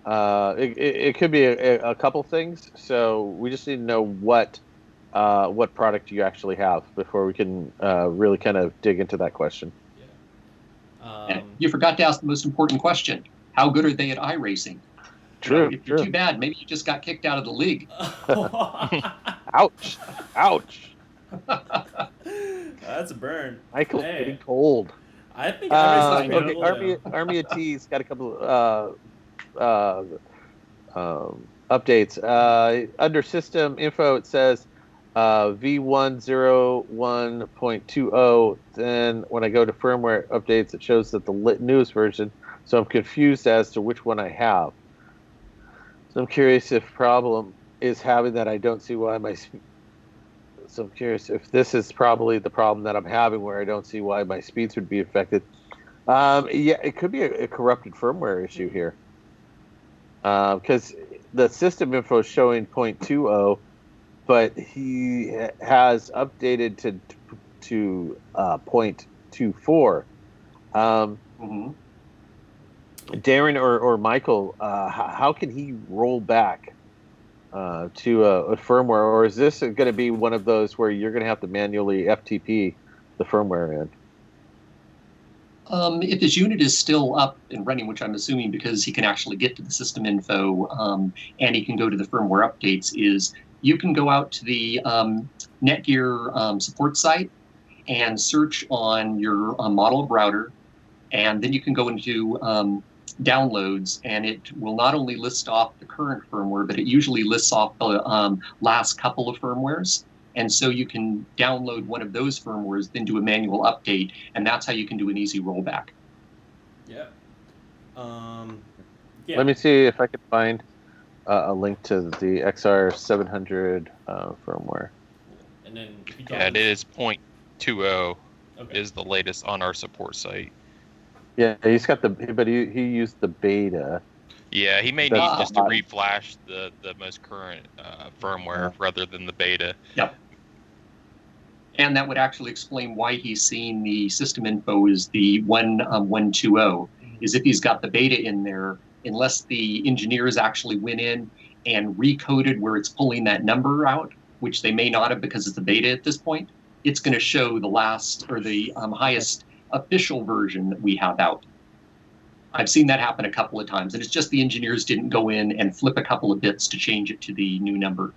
it could be a couple things. So we just need to know what product you actually have before we can really kind of dig into that question. You forgot to ask the most important question. How good are they at iRacing? True. If you're too bad, maybe you just got kicked out of the league. Ouch. That's a burn. Michael's getting cold. I think Army of T's got a couple updates. Under system info, it says V101.20. Then when I go to firmware updates, it shows that the newest version. So I'm confused as to which one I have. So I'm curious if problem is having that. I don't see why my. So I'm curious if this is probably the problem that I'm having, where I don't see why my speeds would be affected. Yeah, it could be a corrupted firmware issue here. Because the system info is showing 0.20, but he has updated to 0.24. Darren or Michael, how can he roll back to a firmware, or is this going to be one of those where you're going to have to manually FTP the firmware in? If his unit is still up and running, which I'm assuming because he can actually get to the system info and he can go to the firmware updates, is you can go out to the NETGEAR support site and search on your model of router, and then you can go into downloads, and it will not only list off the current firmware, but it usually lists off the last couple of firmwares. And so you can download one of those firmwares, then do a manual update, and that's how you can do an easy rollback. Yeah. Let me see if I can find a link to the Xr700 firmware. And then it is 0.20 is the latest on our support site. Yeah, he's got but he used the beta. Yeah, he may need just to reflash the most current firmware rather than the beta. Yep. And that would actually explain why he's seeing the system info is the 120. Is if he's got the beta in there, unless the engineers actually went in and recoded where it's pulling that number out, which they may not have because it's the beta at this point, it's going to show the last or the highest official version that we have out. I've seen that happen a couple of times, and it's just the engineers didn't go in and flip a couple of bits to change it to the new number.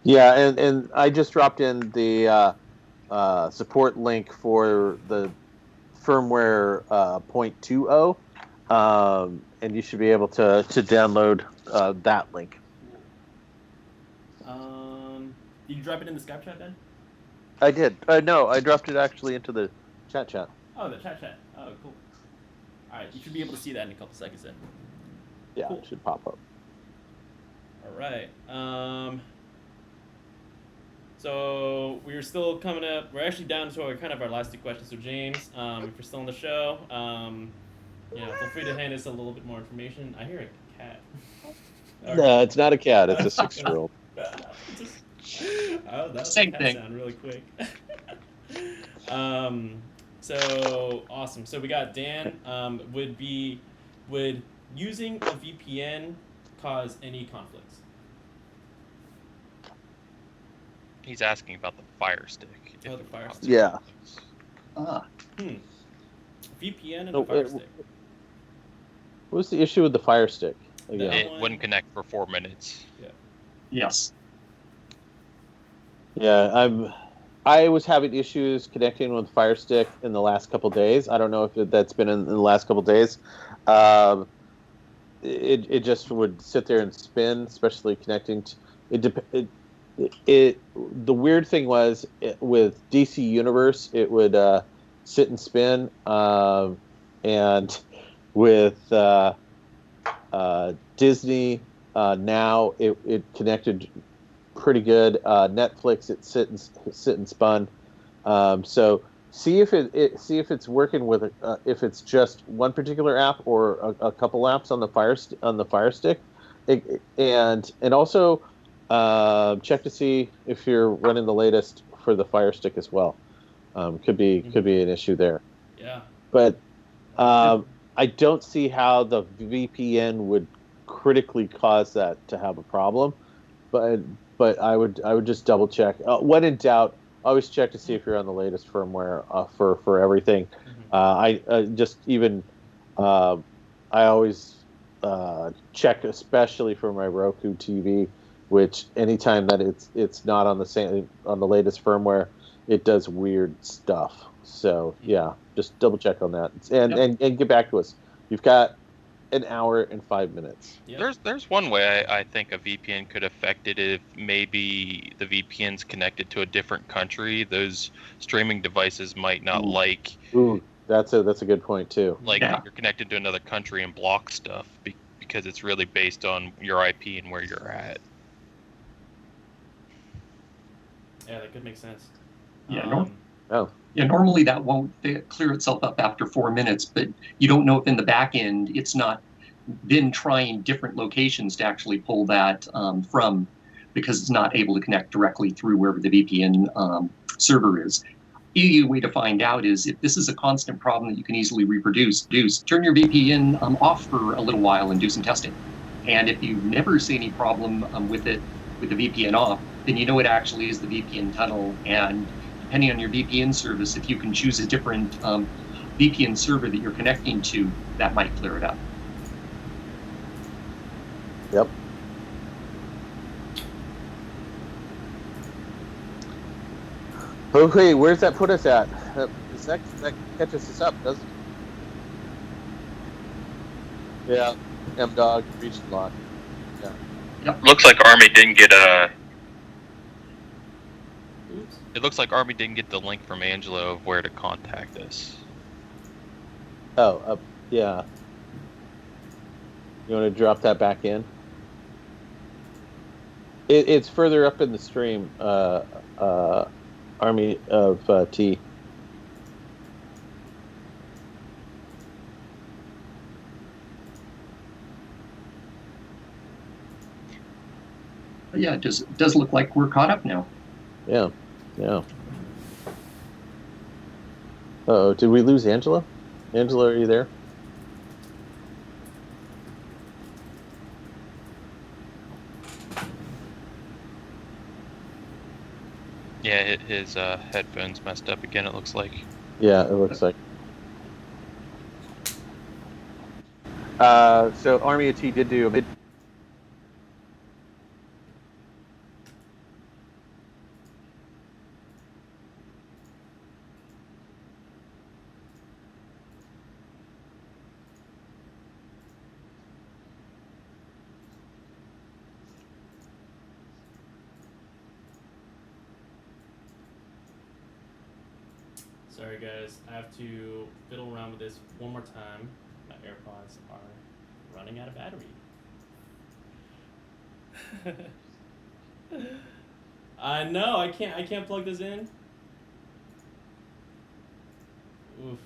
Yeah, and I just dropped in the support link for the firmware 0.20, and you should be able to download that link. Did you drop it in the Skype chat, Ben? I did. No, I dropped it actually into the chat. Oh, the chat. Oh, cool. All right, you should be able to see that in a couple seconds then. Yeah, cool. It should pop up. All right. So we're still coming up. We're actually down to our last two questions. So James, if you're still on the show, feel free to hand us a little bit more information. I hear a cat. No, it's not a cat. It's a 6-year-old. That same thing. Sound really quick. So awesome. So we got Dan. Would using a VPN cause any conflicts? He's asking about the Fire Stick. Oh, the Fire Stick. Yeah. VPN and the Fire Stick. What was the issue with the Fire Stick? It wouldn't connect for 4 minutes. Yeah. Yes. Yeah, I was having issues connecting with Fire Stick in the last couple days. I don't know if that's been in the last couple days. It just would sit there and spin, especially connecting to it. The weird thing was with DC Universe, it would sit and spin, and with Disney now it connected pretty good. Netflix, it sit and spun. So see if it's working with if it's just one particular app or a couple apps on the Fire Stick, and also check to see if you're running the latest for the Fire Stick as well. Could be an issue there. Yeah. But I don't see how the VPN would critically cause that to have a problem. But I would just double check. When in doubt, always check to see if you're on the latest firmware for everything. I always check, especially for my Roku TV, which anytime that it's not on the latest firmware, it does weird stuff. So yeah, just double check on that and get back to us. You've got an hour and 5 minutes. Yep. There's one way I think a VPN could affect it if maybe the VPN's connected to a different country. Those streaming devices might not like. Ooh, that's a good point too. Like you're connected to another country and block stuff because it's really based on your IP and where you're at. Yeah, that could make sense. Yeah. Normally that won't clear itself up after 4 minutes, but you don't know if in the back end it's not then trying different locations to actually pull that from, because it's not able to connect directly through wherever the VPN server is. Easy way to find out is if this is a constant problem that you can easily reproduce, turn your VPN off for a little while and do some testing. And if you never see any problem with it, with the VPN off, then you know it actually is the VPN tunnel. And depending on your VPN service, if you can choose a different VPN server that you're connecting to, that might clear it up. Yep. Okay, where's that put us at? That catches us up, doesn't it? Yeah. M-Dog, reached a lot. Yeah. Yep. Looks like Army didn't get a... Oops. It looks like Army didn't get the link from Angelo of where to contact us. Oh, yeah. You want to drop that back in? It's further up in the stream, Army of T. Yeah, it does look like we're caught up now. Yeah. Uh-oh, did we lose Angela? Angela, are you there? Yeah, his headphones messed up again, it looks like. Yeah, it looks like. So Army of T did do a mid. Sorry guys, I have to fiddle around with this one more time. My AirPods are running out of battery. I know, I can't plug this in. Oof.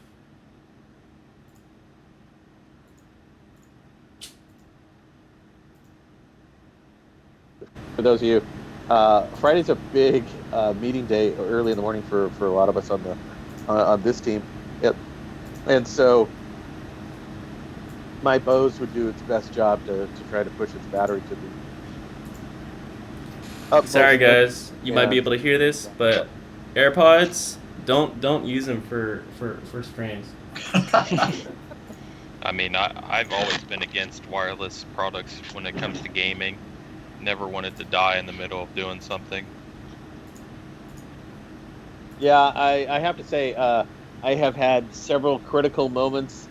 For those of you, Friday's a big meeting day early in the morning for a lot of us on this team. Yep. And so my Bose would do its best job to try to push its battery to the Sorry guys, you might be able to hear this, but AirPods, don't use them for streams. I mean, I've always been against wireless products when it comes to gaming. Never wanted to die in the middle of doing something. Yeah, I have to say, I have had several critical moments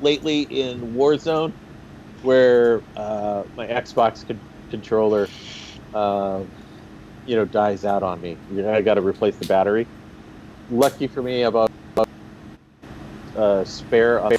lately in Warzone where my Xbox controller, dies out on me. I got to replace the battery. Lucky for me, about spare.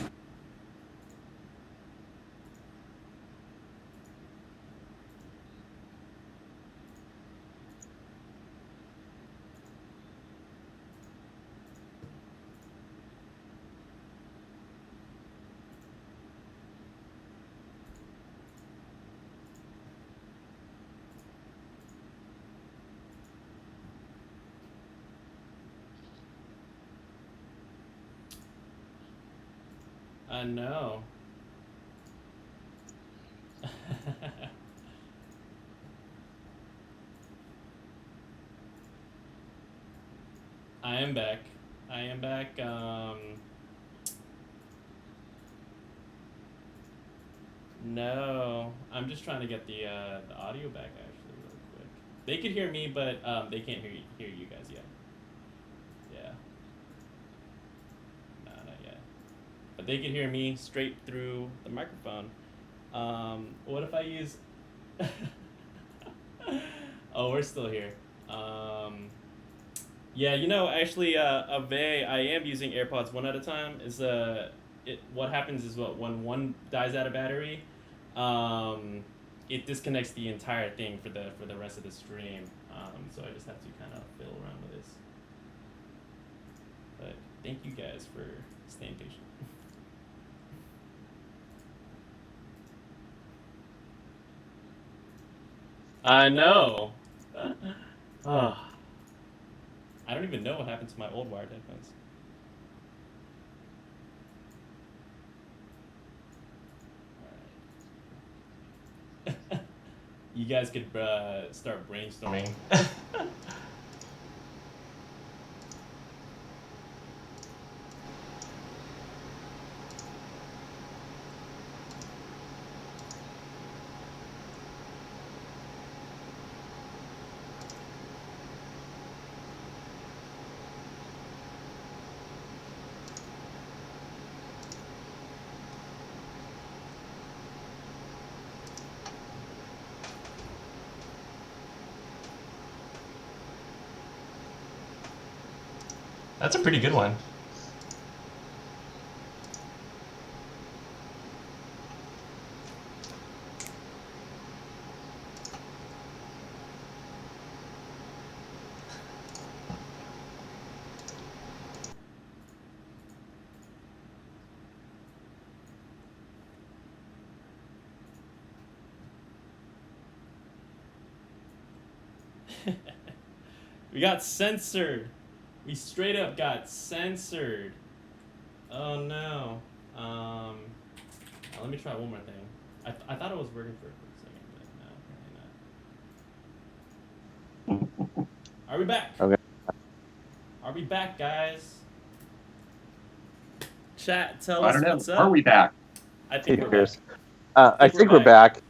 I know. I am back. No, I'm just trying to get the audio back actually real quick. They could hear me, but they can't hear you guys yet. Yeah. No, not yet. But they can hear me straight through the microphone. What if I use? Oh, we're still here. Yeah, actually, Ave, I am using AirPods one at a time. What happens is when one dies out of battery, it disconnects the entire thing for the rest of the stream. So I just have to kind of fiddle around with this. But thank you guys for staying patient. I know. Oh. I don't even know what happened to my old wired headphones. All right. You guys could start brainstorming. That's a pretty good one. We got censored. We straight up got censored. Oh no. Let me try one more thing. I thought it was working for a quick second, but no, apparently not. Are we back? Okay. Are we back, guys? Chat, tell I us don't know. what's up. Are we back? I think we're back. I think we're back.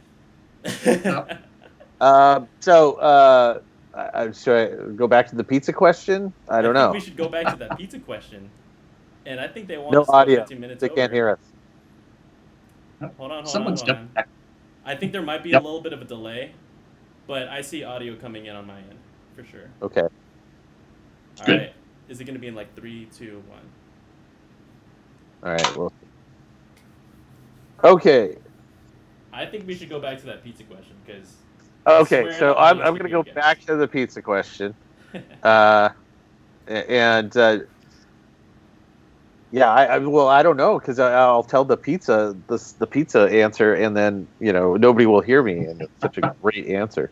Should I go back to the pizza question? I don't know. We should go back to that pizza question. And I think they want no us to audio. 15 minutes They over. can't hear us. Hold on. Jumping back. I think there might be a little bit of a delay, but I see audio coming in on my end, for sure. Okay. All right. Is it going to be in like 3, 2, 1? All right. Well. Okay. I think we should go back to that pizza question because. Okay, so I'm going to go back to the pizza question, yeah, I don't know because I'll tell the pizza answer, and then nobody will hear me, and it's such a great answer.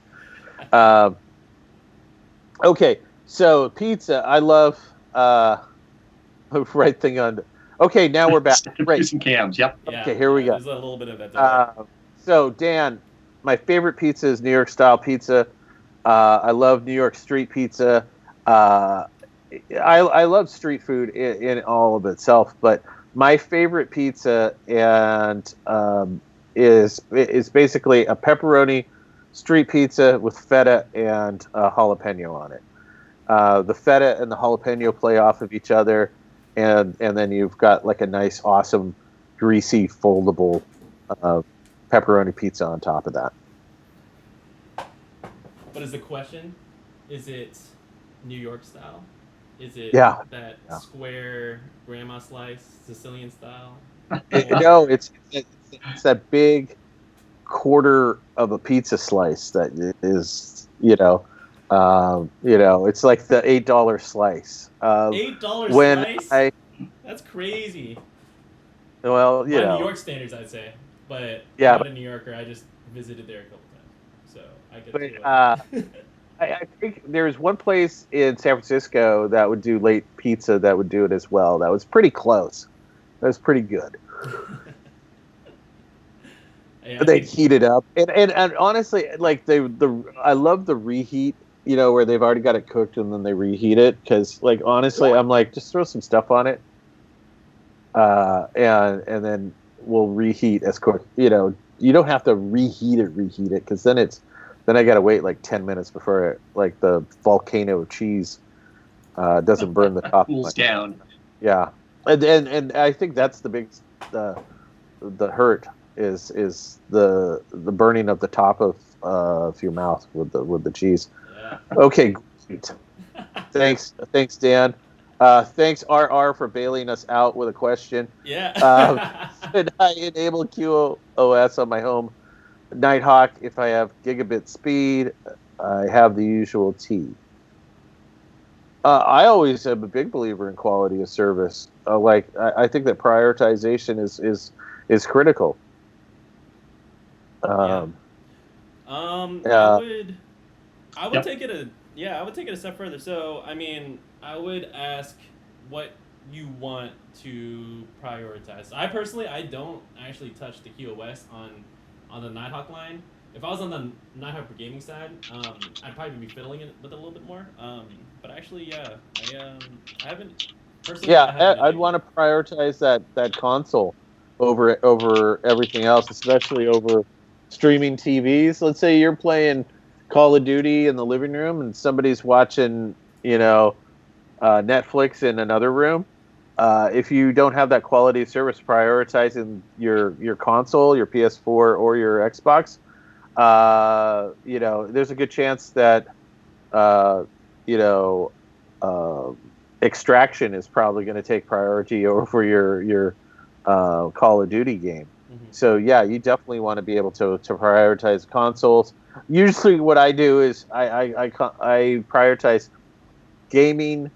Okay, so pizza, I love right thing on. Okay, now we're back. Right. Cams, yep. Okay, here we go. There's a little bit of that delay. So Dan, my favorite pizza is New York style pizza. I love New York street pizza. I love street food in all of itself, but my favorite pizza is basically a pepperoni street pizza with feta and jalapeno on it. The feta and the jalapeno play off of each other, and then you've got like a nice, awesome, greasy, foldable pepperoni pizza on top of that. But is the question, is it New York style? Is it square grandma slice, Sicilian style? No, it's that big quarter of a pizza slice that is, it's like the $8 slice. $8 slice? That's crazy. Well, By New York standards, I'd say. But I'm not a New Yorker. I just visited there a couple times, so I get to. I think there's one place in San Francisco that would do late pizza that would do it as well. That was pretty close. That was pretty good. They heat it up, and honestly, like I love the reheat. You know, where they've already got it cooked and then they reheat it. Because, like, honestly, I'm like, just throw some stuff on it, and then we'll reheat as quick. You know, you don't have to reheat it, because then I got to wait like 10 minutes before like the volcano of cheese doesn't burn the top. Cools down. Yeah, and I think that's the big the hurt is the burning of the top of your mouth with the cheese. Yeah. Okay, great. Thanks, Dan. Thanks RR for bailing us out with a question. Yeah. Should I enable QoS on my home Nighthawk if I have gigabit speed? I have the usual T. I always am a big believer in quality of service. I think that prioritization is critical. I would take it a step further. So, I mean, I would ask what you want to prioritize. I personally, I don't actually touch the QoS on the Nighthawk line. If I was on the Nighthawk gaming side, I'd probably be fiddling it with a little bit more. But actually, yeah, I haven't personally. Yeah, I'd want to prioritize that console over everything else, especially over streaming TVs. Let's say you're playing Call of Duty in the living room and somebody's watching, Netflix in another room. If you don't have that quality of service prioritizing your console, your PS4 or your Xbox, there's a good chance that extraction is probably going to take priority over your Call of Duty game. Mm-hmm. So yeah, you definitely want to be able to prioritize consoles. Usually, what I do is I prioritize gaming,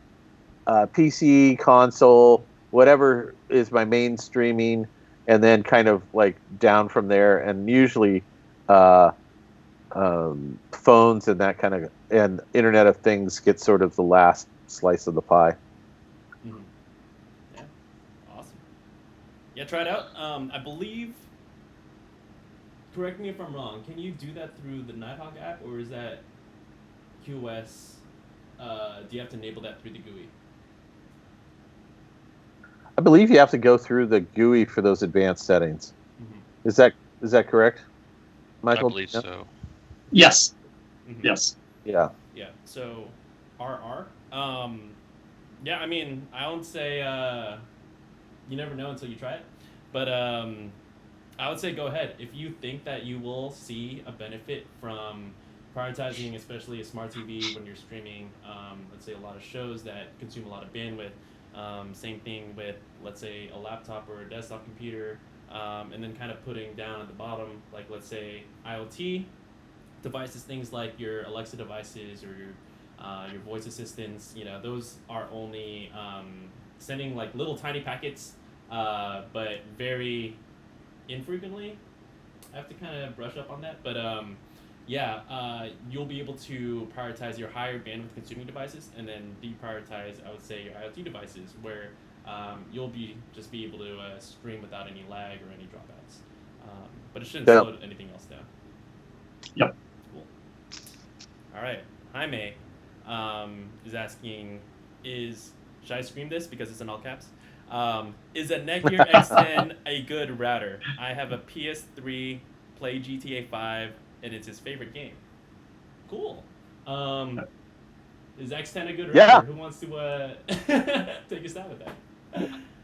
PC, console, whatever is my main streaming, and then kind of like down from there. And usually, phones and that kind of and Internet of Things get sort of the last slice of the pie. Mm-hmm. Yeah, awesome. Yeah, try it out. I believe. Correct me if I'm wrong. Can you do that through the Nighthawk app, or is that QoS? Do you have to enable that through the GUI? I believe you have to go through the GUI for those advanced settings. Mm-hmm. Is that correct, Michael? I believe so. Yes. Mm-hmm. Yes. Yeah. Yeah. So, RR. Yeah. I mean, I would say you never know until you try it, but I would say go ahead if you think that you will see a benefit from prioritizing, especially a smart TV when you're streaming. Let's say a lot of shows that consume a lot of bandwidth. Same thing with, let's say, a laptop or a desktop computer, and then kind of putting down at the bottom, like, let's say, IoT devices, things like your Alexa devices or your voice assistants. Those are only sending like little tiny packets, but very infrequently. I have to kind of brush up on that, but you'll be able to prioritize your higher bandwidth consuming devices and then deprioritize, I would say, your IoT devices, where you'll be able to stream without any lag or any dropouts. But it shouldn't slow anything else down. Yep. Cool. All right. Jaime is asking, should I scream this because it's in all caps? Is a Neckyard X10 a good router? I have a PS3, play GTA 5, and it's his favorite game. Cool. Is X10 a good router? Yeah. Who wants to take a stab at that?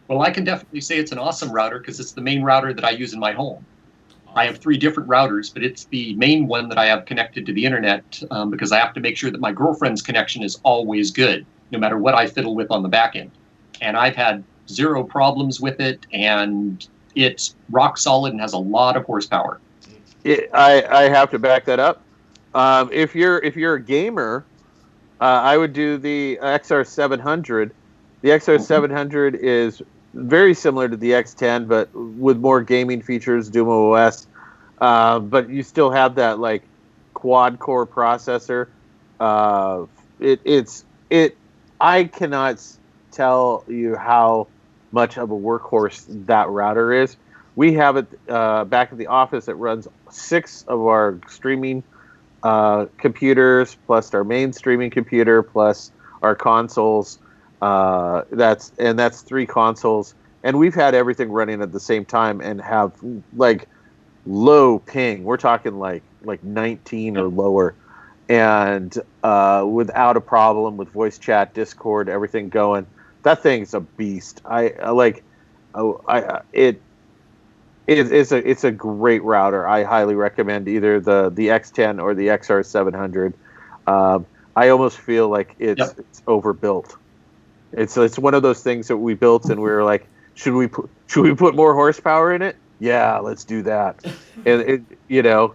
Well, I can definitely say it's an awesome router because it's the main router that I use in my home. Awesome. I have 3 different routers, but it's the main one that I have connected to the internet because I have to make sure that my girlfriend's connection is always good, no matter what I fiddle with on the back end. And I've had 0 problems with it, and it's rock solid and has a lot of horsepower. I have to back that up. If you're a gamer, I would do the Xr700. The Xr700 is very similar to the X10, but with more gaming features, Dumo OS. But you still have that like quad core processor. I cannot tell you how much of a workhorse that router is. We have it back at the office. It runs 6 of our streaming computers, plus our main streaming computer, plus our consoles. That's 3 consoles, and we've had everything running at the same time and have like low ping. We're talking like 19 or lower, and without a problem with voice chat, Discord, everything going. That thing's a beast. It's a great router. I highly recommend either the X10 or the Xr700. I almost feel like it's overbuilt. It's one of those things that we built and we were like, should we put more horsepower in it? Yeah, let's do that. And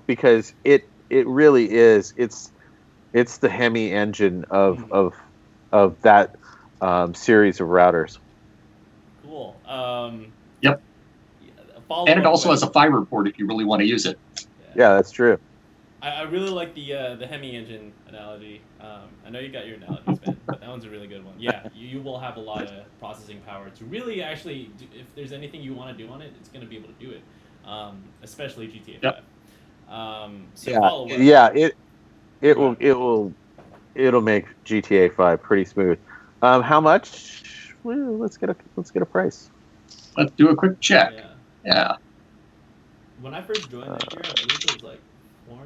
because it really is. It's the Hemi engine of that series of routers. Cool. Yep. And it also has a fiber port if you really want to use it. Yeah, that's true. I really like the Hemi engine analogy. I know you got your analogies, Ben, but that one's a really good one. Yeah, you will have a lot of processing power to really actually, if there's anything you want to do on it, it's going to be able to do it, especially GTA 5. So it'll make GTA 5 pretty smooth. How much? Well, let's get a price. Let's do a quick check. Yeah. When I first joined NETGEAR, I believe it was like $499.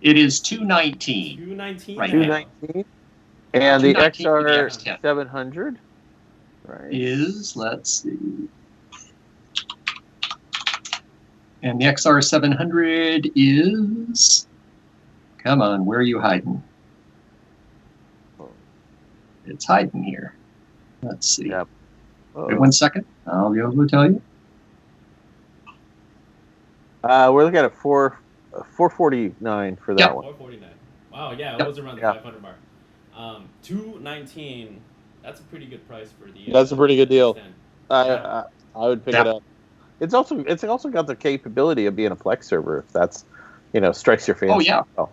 It is $219. $219. Right. $219. And the Xr700, right? Is, let's see. And the Xr700 is. Come on, where are you hiding? It's hiding here. Let's see. Yep. Wait 1 second. I'll be able to tell you. We're looking at $449 for that one. $449. Wow, yeah, it was around the 500 mark. $219. That's a pretty good price for the. That's a pretty good deal. I would pick it up. It's also got the capability of being a Plex server if that's strikes your fancy. Oh yeah. Oh.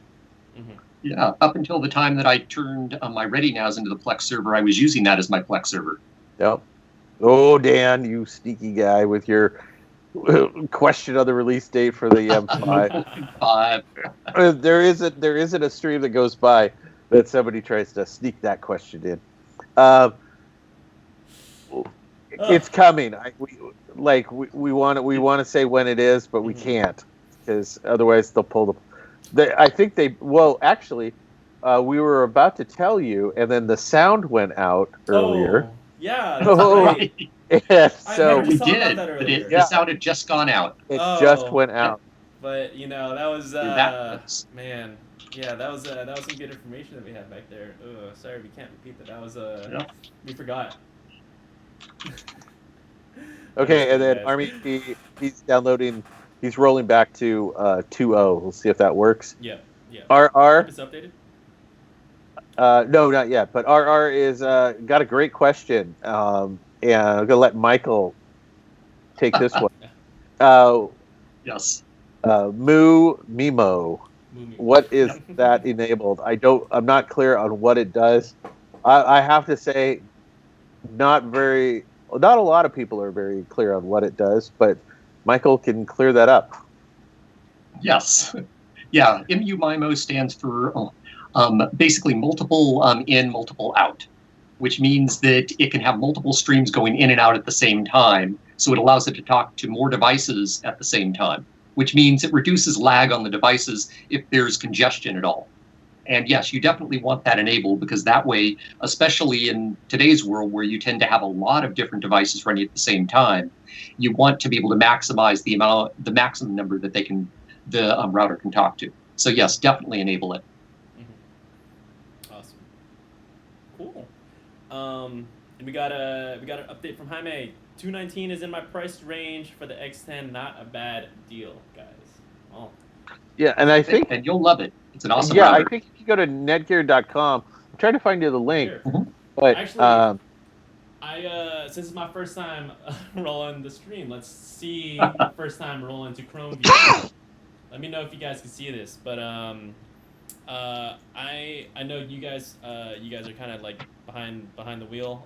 Mm-hmm. Yeah. Up until the time that I turned my ReadyNows into the Plex server, I was using that as my Plex server. Yep. Oh, Dan, you sneaky guy with your question on the release date for the M5. There isn't a stream that goes by that somebody tries to sneak that question in. It's coming. We want to say when it is, but we can't because otherwise they'll pull I think they. Well, actually, we were about to tell you, and then the sound went out earlier. Oh, yeah. That's right. Yeah, so we did, but the sound had just gone out. It just went out. But that was man. Yeah, that was some good information that we had back there. Sorry, we can't repeat that. That was we forgot. Okay, and then Army, he's downloading. He's rolling back to 2.0. We'll see if that works. Yeah. RR. Is updated? No, not yet. But RR is got a great question. And I'm gonna let Michael take this one. Yes. Mimo. What is that enabled? I'm not clear on what it does. I have to say, not a lot of people are very clear on what it does, but Michael can clear that up. Yes. Yeah. MU-MIMO stands for basically multiple in, multiple out, which means that it can have multiple streams going in and out at the same time. So it allows it to talk to more devices at the same time, which means it reduces lag on the devices if there's congestion at all. And yes, you definitely want that enabled because that way, especially in today's world where you tend to have a lot of different devices running at the same time, you want to be able to maximize the maximum number that the router can talk to. So yes, definitely enable it. Mm-hmm. Awesome. Cool. And we got an update from Jaime. $219 is in my price range for the X10. Not a bad deal, guys. Oh. Yeah, and I think you'll love it. It's an awesome. Yeah, router. I think if you go to netgear.com, I'm trying to find you the link. Sure. Mm-hmm. But actually, since it's my first time rolling the stream, let's see first time rolling to Chrome view. Let me know if you guys can see this, but I know you guys are kind of like behind the wheel,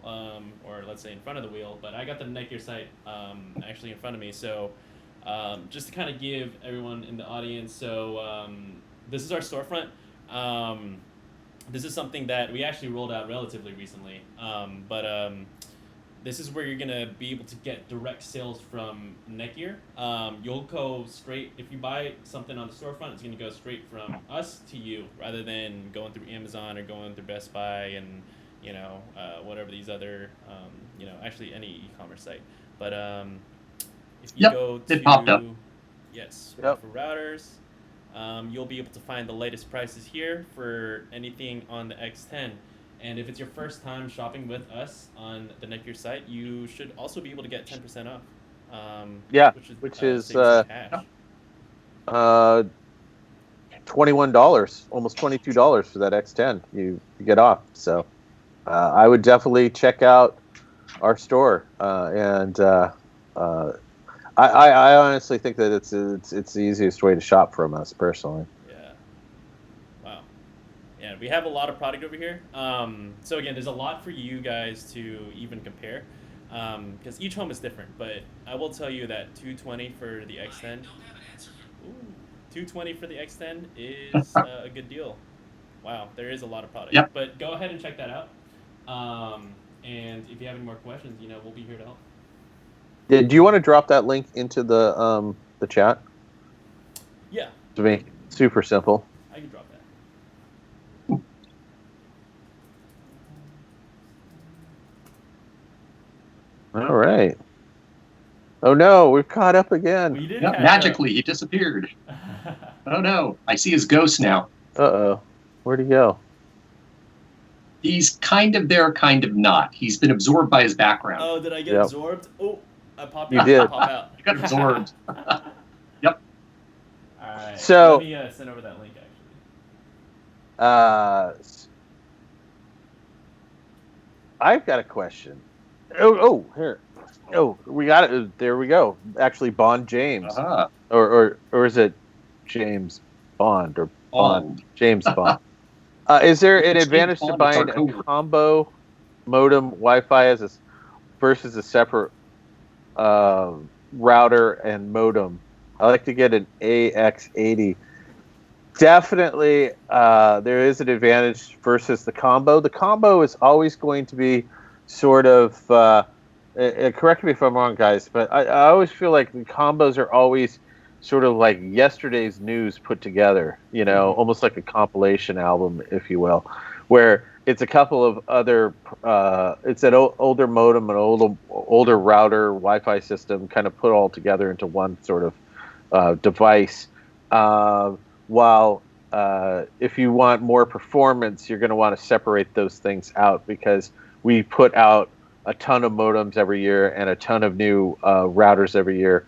or let's say in front of the wheel, but I got the NETGEAR site actually in front of me. So just to kind of give everyone in the audience, so this is our storefront. This is something that we actually rolled out relatively recently, but this is where you're gonna be able to get direct sales from NETGEAR. You'll go straight, if you buy something on the storefront, it's gonna go straight from us to you, rather than going through Amazon or going through Best Buy and whatever these other actually any e-commerce site. But if you go to it popped up. Yes, Yep. for routers, you'll be able to find the latest prices here for anything on the X10. And if it's your first time shopping with us on the NETGEAR site, you should also be able to get 10% off. Which is cash. $21, almost $22 for that X10 you get off. So I would definitely check out our store, and I honestly think that it's the easiest way to shop from us personally. Yeah, we have a lot of product over here. So again, there's a lot for you guys to even compare, because each home is different. But I will tell you that $220 for the X10. $220 for the X10 is a good deal. Wow, there is a lot of product. Yep. But go ahead and check that out. And if you have any more questions, we'll be here to help. Do you want to drop that link into the chat? Yeah. To make it super simple. I can drop that. All right. Oh no, we've caught up again. We did magically, he disappeared. Oh no, I see his ghost now. Uh-oh. Where'd he go? He's kind of there, kind of not. He's been absorbed by his background. Oh, did I get absorbed? Oh, I popped out. You did. Pop out. You got absorbed. Yep. All right. So, let me send over that link, actually. I've got a question. Oh, here. Oh, we got it. There we go. Actually, Bond James. Uh-huh. Or is it James Bond or Bond? James Bond. Is there an advantage to buying a combo modem Wi-Fi versus a separate router and modem? I like to get an AX80. Definitely, there is an advantage versus the combo. The combo is always going to be sort of, correct me if I'm wrong, guys, but I always feel like the combos are always sort of like yesterday's news put together, almost like a compilation album, if you will, where it's a couple of other, it's an older modem, an older router, Wi-Fi system, kind of put all together into one sort of device. While if you want more performance, you're going to want to separate those things out, because we put out a ton of modems every year and a ton of new routers every year.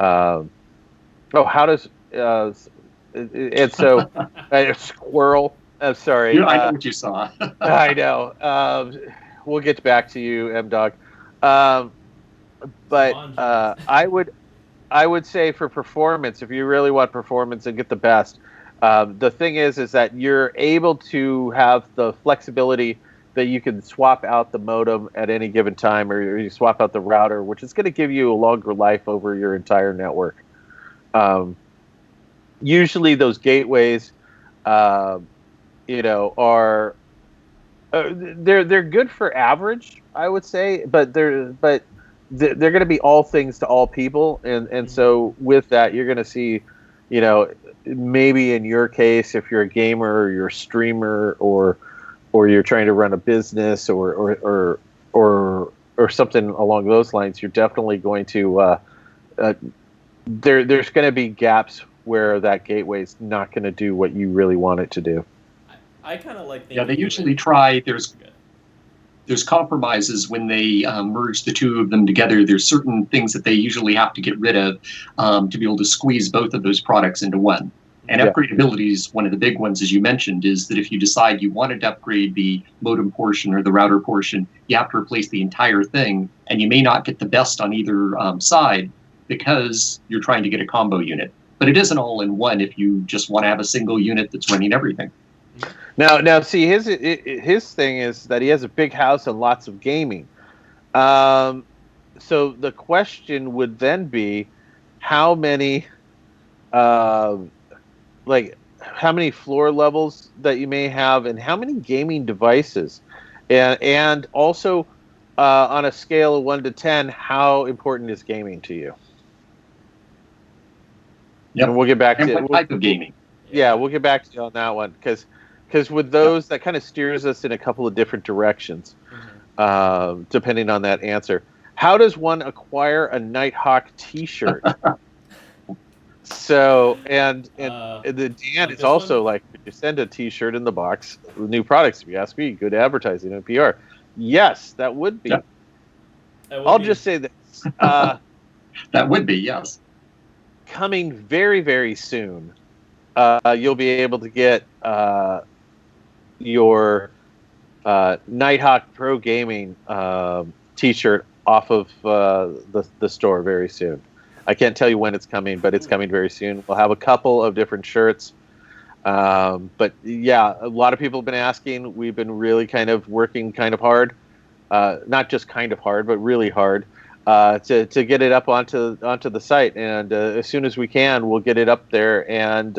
How does and so a squirrel? I'm sorry. I know what you saw. I know. We'll get back to you, M-Dog. But I would say for performance, if you really want performance and get the best, the thing is that you're able to have the flexibility that you can swap out the modem at any given time, or you swap out the router, which is going to give you a longer life over your entire network. Usually those gateways, are they're good for average, I would say, but they're going to be all things to all people, and so with that, you're going to see, maybe in your case, if you're a gamer or you're a streamer or you're trying to run a business or something along those lines, you're definitely going to there's going to be gaps where that gateway is not going to do what you really want it to do. I kind of like. Yeah, they usually try. There's compromises when they merge the two of them together. There's certain things that they usually have to get rid of to be able to squeeze both of those products into one. And upgradability is one of the big ones, as you mentioned, is that if you decide you wanted to upgrade the modem portion or the router portion, you have to replace the entire thing, and you may not get the best on either side because you're trying to get a combo unit. But it isn't all in one if you just want to have a single unit that's running everything. Now, see, his thing is that he has a big house and lots of gaming. So the question would then be, how many, how many floor levels that you may have, and how many gaming devices, and also on a scale of 1 to 10, how important is gaming to you? Yep. And we'll get back to what type of gaming. Yeah, we'll get back to you on that one because with those, that kind of steers us in a couple of different directions, depending on that answer. How does one acquire a Nighthawk T-shirt? So, and the Dan is also like, you send a T-shirt in the box with new products. If you ask me, good advertising and PR. Yes, that would be. Yeah. I'll just say this. That would be, yes. Coming very, very soon, you'll be able to get your Nighthawk Pro Gaming T-shirt off of the store very soon. I can't tell you when it's coming, but it's coming very soon. We'll have a couple of different shirts. But yeah, a lot of people have been asking. We've been really kind of working kind of hard, not just kind of hard, but really hard to get it up onto the site. And as soon as we can, we'll get it up there, and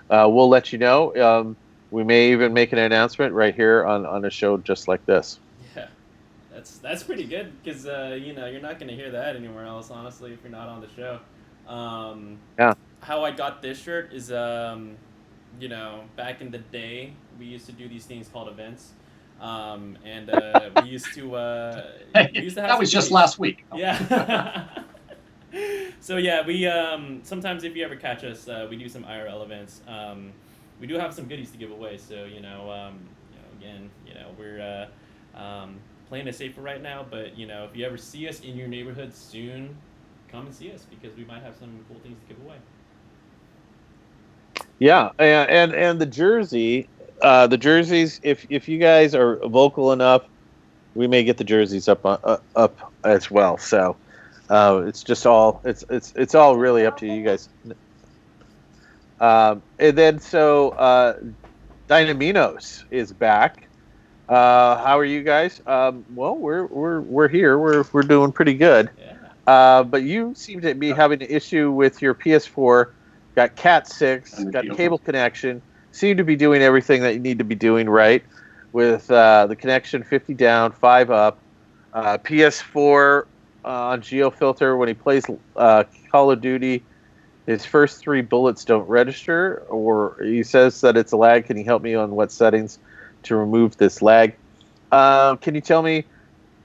we'll let you know. We may even make an announcement right here on a show just like this. Yeah, that's pretty good because you're not going to hear that anywhere else, honestly, if you're not on the show. Yeah. How I got this shirt is, back in the day, we used to do these things called events. And we used to have that was just last week. Yeah. So yeah, we sometimes if you ever catch us, we do some IRL events. We do have some goodies to give away. So again, we're playing it safe for right now. But if you ever see us in your neighborhood soon, come and see us because we might have some cool things to give away. Yeah, and the jersey. The jerseys, if you guys are vocal enough, we may get the jerseys up as well. So it's just all it's all really up to you guys. And then Dynaminos is back. How are you guys? Well, we're here. We're doing pretty good. Yeah. But you seem to be having an issue with your PS4. Got Cat 6. Got cable connection. Seem to be doing everything that you need to be doing right with the connection 50 down, 5 up. PS4 on GeoFilter, when he plays Call of Duty, his first 3 bullets don't register, or he says that it's a lag. Can you help me on what settings to remove this lag? Can you tell me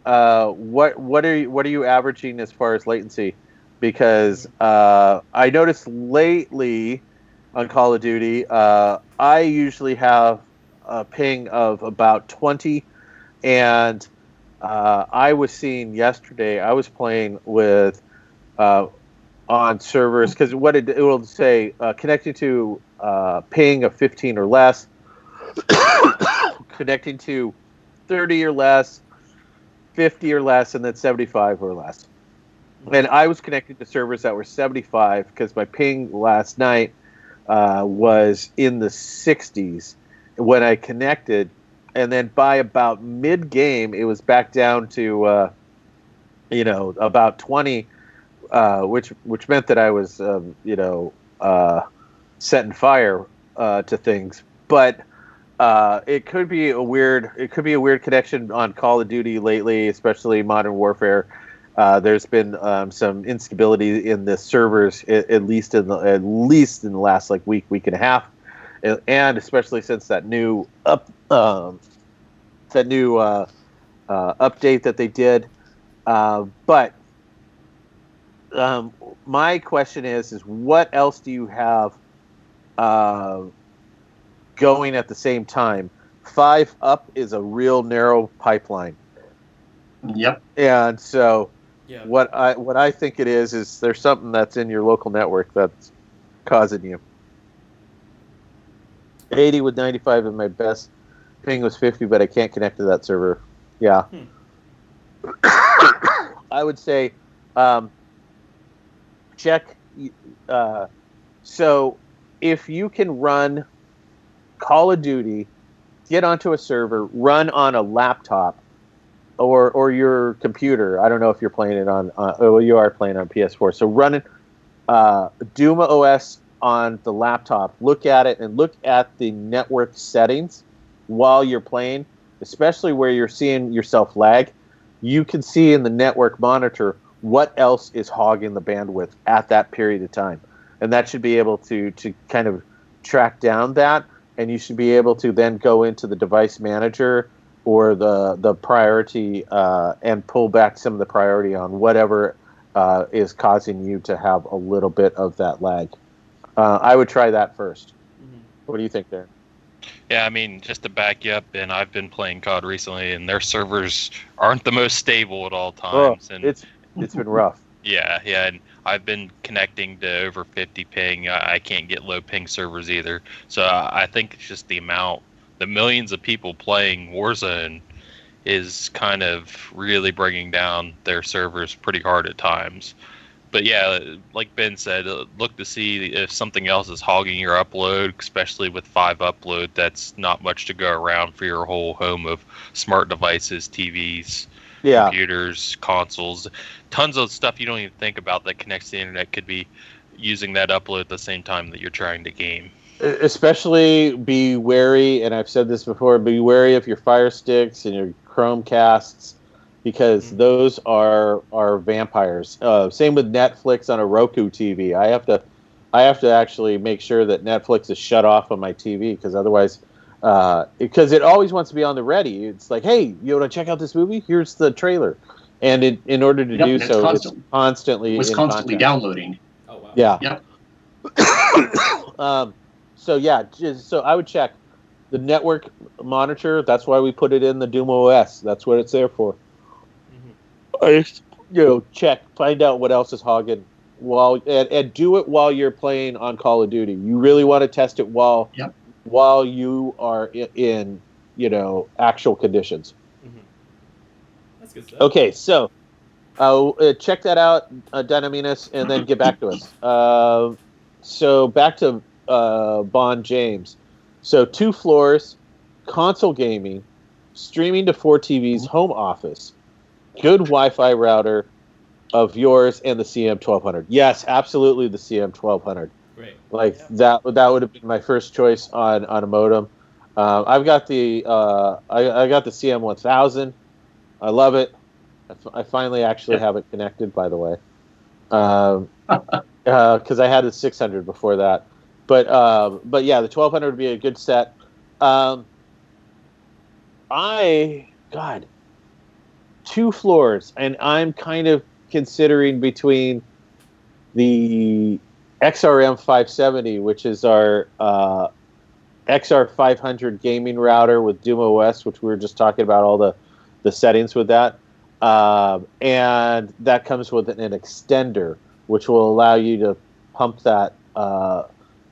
what are you averaging as far as latency? Because I noticed lately on Call of Duty, I usually have a ping of about 20, and I was seeing yesterday, I was playing with on servers, because what it will say, connecting to ping of 15 or less, connecting to 30 or less, 50 or less, and then 75 or less. And I was connected to servers that were 75 because my ping last night was in the 60s when I connected, and then by about mid-game, it was back down to about 20, which meant that I was setting fire to things. But it could be a weird connection on Call of Duty lately, especially Modern Warfare. There's been some instability in the servers, at least in the last week and a half, and especially since that new update that they did. But my question is what else do you have going at the same time? 5 up is a real narrow pipeline. Yep. And so. Yeah. What I think it is there's something that's in your local network that's causing you. 80 with 95 and my best ping was 50, but I can't connect to that server. Yeah. I would say check So if you can run Call of Duty, get onto a server, run on a laptop or your computer. I don't know if you're playing it on. Well, you are playing on PS4. So run Doom OS on the laptop. Look at it and look at the network settings while you're playing, especially where you're seeing yourself lag. You can see in the network monitor what else is hogging the bandwidth at that period of time, and that should be able to kind of track down that. And you should be able to then go into the device manager or the priority and pull back some of the priority on whatever is causing you to have a little bit of that lag. I would try that first. Mm-hmm. What do you think there? Yeah, I mean, just to back you up, and I've been playing COD recently, and their servers aren't the most stable at all times. And it's been rough. Yeah, and I've been connecting to over 50 ping. I can't get low ping servers either. So I think it's just the millions of people playing Warzone is kind of really bringing down their servers pretty hard at times. But yeah, like Ben said, look to see if something else is hogging your upload, especially with 5 upload. That's not much to go around for your whole home of smart devices, TVs, computers, consoles. Tons of stuff you don't even think about that connects to the internet could be using that upload at the same time that you're trying to game. Especially be wary, and I've said this before, be wary of your Fire Sticks and your Chromecasts, because those are vampires. Same with Netflix on a Roku TV. I have to actually make sure that Netflix is shut off on my TV, because otherwise, because it always wants to be on the ready. It's like, hey, you want to check out this movie? Here's the trailer, and in order to do so, it's constantly downloading. Oh wow! Yeah. Yep. So I would check the network monitor. That's why we put it in the Doom OS. That's what it's there for. Check, find out what else is hogging, and do it while you're playing on Call of Duty. You really want to test it while you are in actual conditions. Mm-hmm. That's good stuff. Okay, so check that out, Dynaminas, and then get back to us. So back to Bond James. So 2 floors, console gaming, streaming to 4 TVs, home office. Good Wi-Fi router of yours and the CM1200. Yes, absolutely the CM1200. Great. That would have been my first choice on a modem. I've got the I got the CM1000. I love it. I finally actually have it connected, by the way, because I had the 600 before that. But yeah, the 1200 would be a good set. God. 2 floors, and I'm kind of considering between the XRM570, which is our XR700 gaming router with Doom OS, which we were just talking about all the settings with that, and that comes with an extender, which will allow you to pump that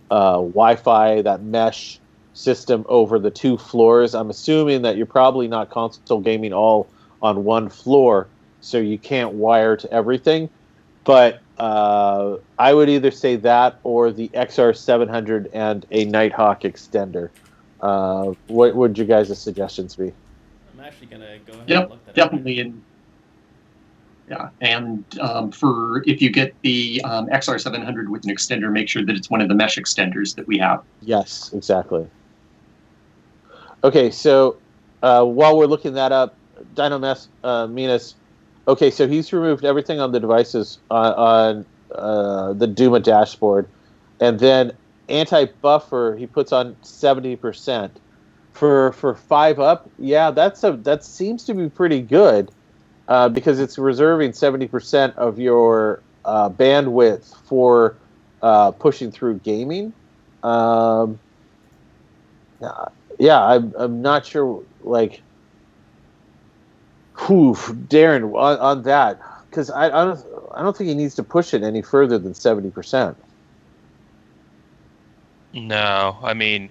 Wi-Fi, that mesh system over the 2 floors. I'm assuming that you're probably not console gaming all on 1 floor, so you can't wire to everything. But I would either say that or the XR700 and a Nighthawk extender. What would you guys' suggestions be? I'm actually going to go ahead and look that definitely. And for if you get the XR700 with an extender, make sure that it's one of the mesh extenders that we have. Yes, exactly. Okay, so while we're looking that up, Minas. Okay, so he's removed everything on the devices on the Duma dashboard, and then anti-buffer he puts on 70%. For 5 up, yeah, that seems to be pretty good, because it's reserving 70% of your bandwidth for pushing through gaming. Yeah, I'm not sure, Darren, on that, because I don't think he needs to push it any further than 70%. No, I mean,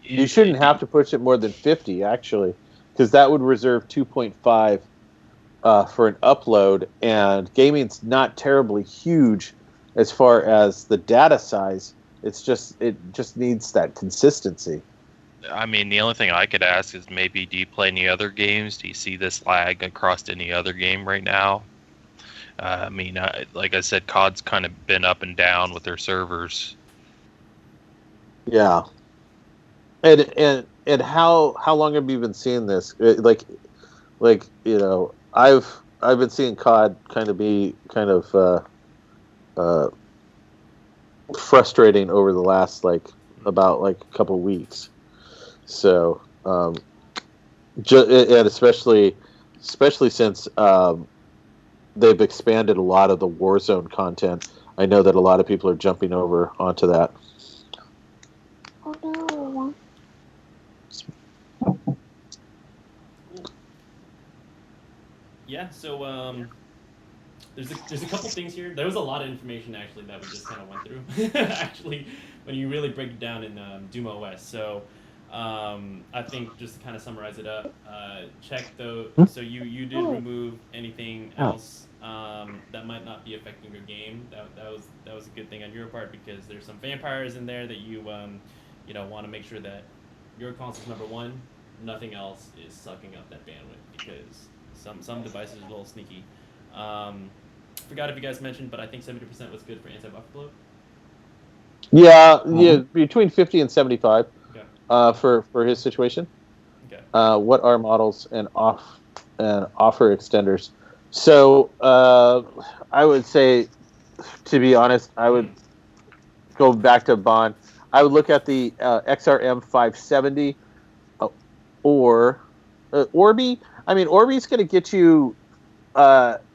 you shouldn't have to push it more than 50, actually, because that would reserve 2.5 for an upload, and gaming's not terribly huge as far as the data size, it just needs that consistency. I mean, the only thing I could ask is maybe, do you play any other games? Do you see this lag across any other game right now? I mean, like I said, COD's kind of been up and down with their servers. Yeah. And how long have you been seeing this? Like you know, I've been seeing COD kind of frustrating over the last about a couple weeks. So, and especially since they've expanded a lot of the Warzone content. I know that a lot of people are jumping over onto that. Oh no. Yeah, so there's a couple things here. There was a lot of information actually that we just kind of went through. Actually, when you really break it down in Doom OS. So I think just to kind of summarize it up, check though. So you did remove anything else that might not be affecting your game. That was a good thing on your part, because there's some vampires in there that you want to make sure that your console's number one. Nothing else is sucking up that bandwidth, because some devices are a little sneaky. Forgot if you guys mentioned, but I think 70% was good for anti-buffer bloat. Yeah, between 50 and 75. Okay. For his situation. Okay. What are models and offer extenders? So I would say, to be honest, I would go back to Bond. I would look at the XR700 or Orbi. I mean, Orbi's going to get you.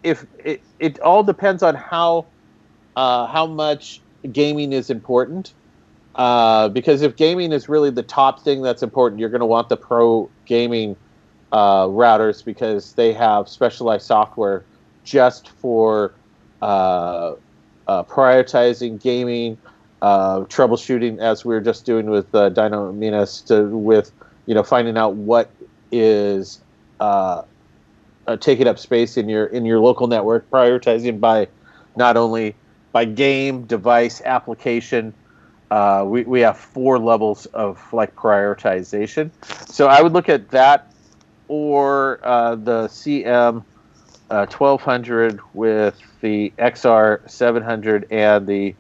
If it all depends on how much gaming is important. Because if gaming is really the top thing that's important, you're going to want the pro gaming routers, because they have specialized software just for prioritizing gaming, troubleshooting, as we were just doing with Dynaminus, with finding out what is taking up space in your local network, prioritizing by not only by game, device, application. We have 4 levels of prioritization. So I would look at that, or the CM 1200 with the XR700 and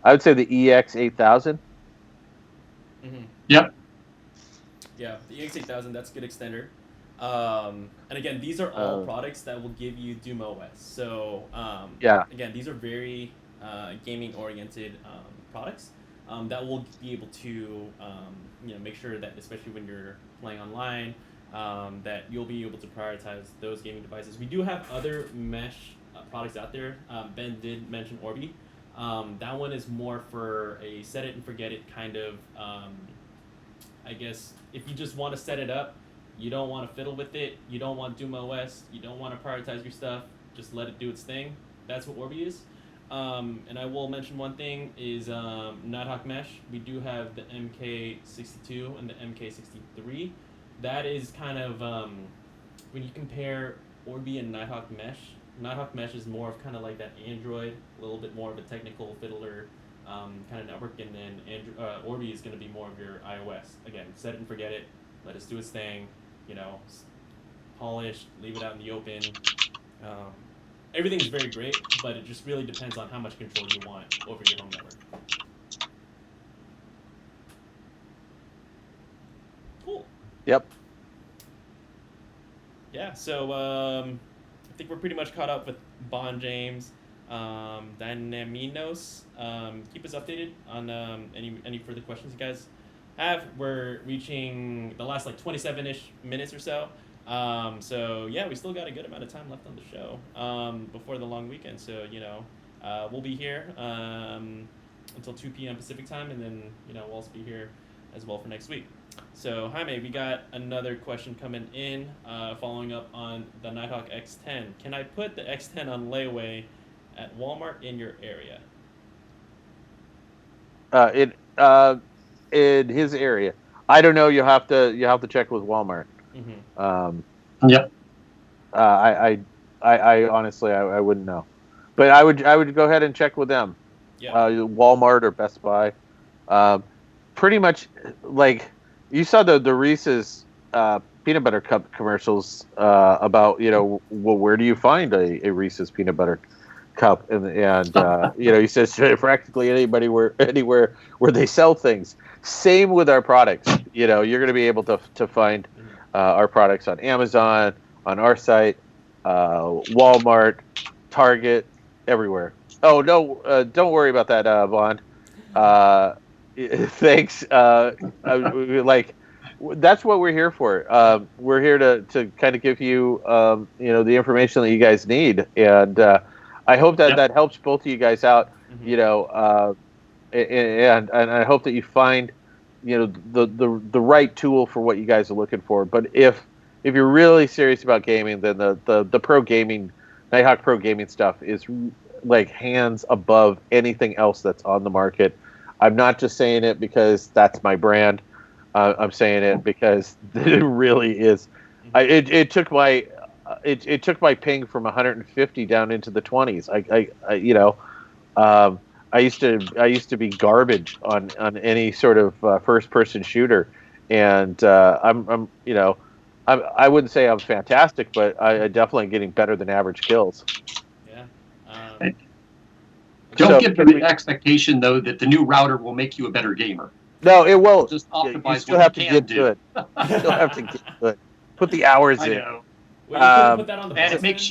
I would say the EX8000. Mm-hmm. Yep. Yeah, the EX8000, that's a good extender. And again, these are all products that will give you Doom OS. So again, these are very gaming oriented products. That will be able to make sure that, especially when you're playing online, that you'll be able to prioritize those gaming devices. We do have other mesh products out there. Ben did mention Orbi. That one is more for a set it and forget it kind of, I guess, if you just want to set it up, you don't want to fiddle with it, you don't want Doom OS, you don't want to prioritize your stuff, just let it do its thing. That's what Orbi is. And I will mention one thing is Nighthawk Mesh. We do have the MK62 and the MK63. That is kind of, when you compare Orbi and Nighthawk Mesh is more of kind of like that Android, a little bit more of a technical fiddler kind of network, and then Orbi is going to be more of your iOS. Again, set it and forget it, let us do its thing, polished, leave it out in the open. Everything's very great, but it just really depends on how much control you want over your home network. Cool. Yep. Yeah, so I think we're pretty much caught up with Bond James, Dynaminos. Keep us updated on any further questions you guys have. We're reaching the last 27-ish minutes or so. So yeah, we still got a good amount of time left on the show before the long weekend. So we'll be here until 2 p.m. Pacific time, and then we'll also be here as well for next week. So Jaime, we got another question coming in, following up on the Nighthawk X10. Can I put the X10 on layaway at Walmart in your area? In his area, I don't know. You have to check with Walmart. Mm-hmm. Yep. I honestly I wouldn't know, but I would go ahead and check with them. Walmart or Best Buy. Pretty much, like you saw the Reese's peanut butter cup commercials about where do you find a Reese's peanut butter cup, and he says practically anywhere where they sell things. Same with our products. You're going to be able to find our products on Amazon, on our site, Walmart, Target, everywhere. Oh no, don't worry about that, Vaughn. Thanks. Like that's what we're here for. We're here to kind of give you the information that you guys need, and I hope that helps both of you guys out. And I hope that you find the right tool for what you guys are looking for. But if you're really serious about gaming, then the pro gaming, Nighthawk Pro Gaming stuff is like hands above anything else that's on the market. I'm not just saying it because that's my brand. I'm saying it because it really is. It took my ping from 150 down into the 20s. I used to be garbage on any sort of first person shooter, and I wouldn't say I'm fantastic, but I definitely getting better than average kills. Yeah. Don't give the expectation though that the new router will make you a better gamer. No, it won't. Just optimize you still have to get do. good. You still have to get good. Put the hours in. Know. Well, you put that on the and it makes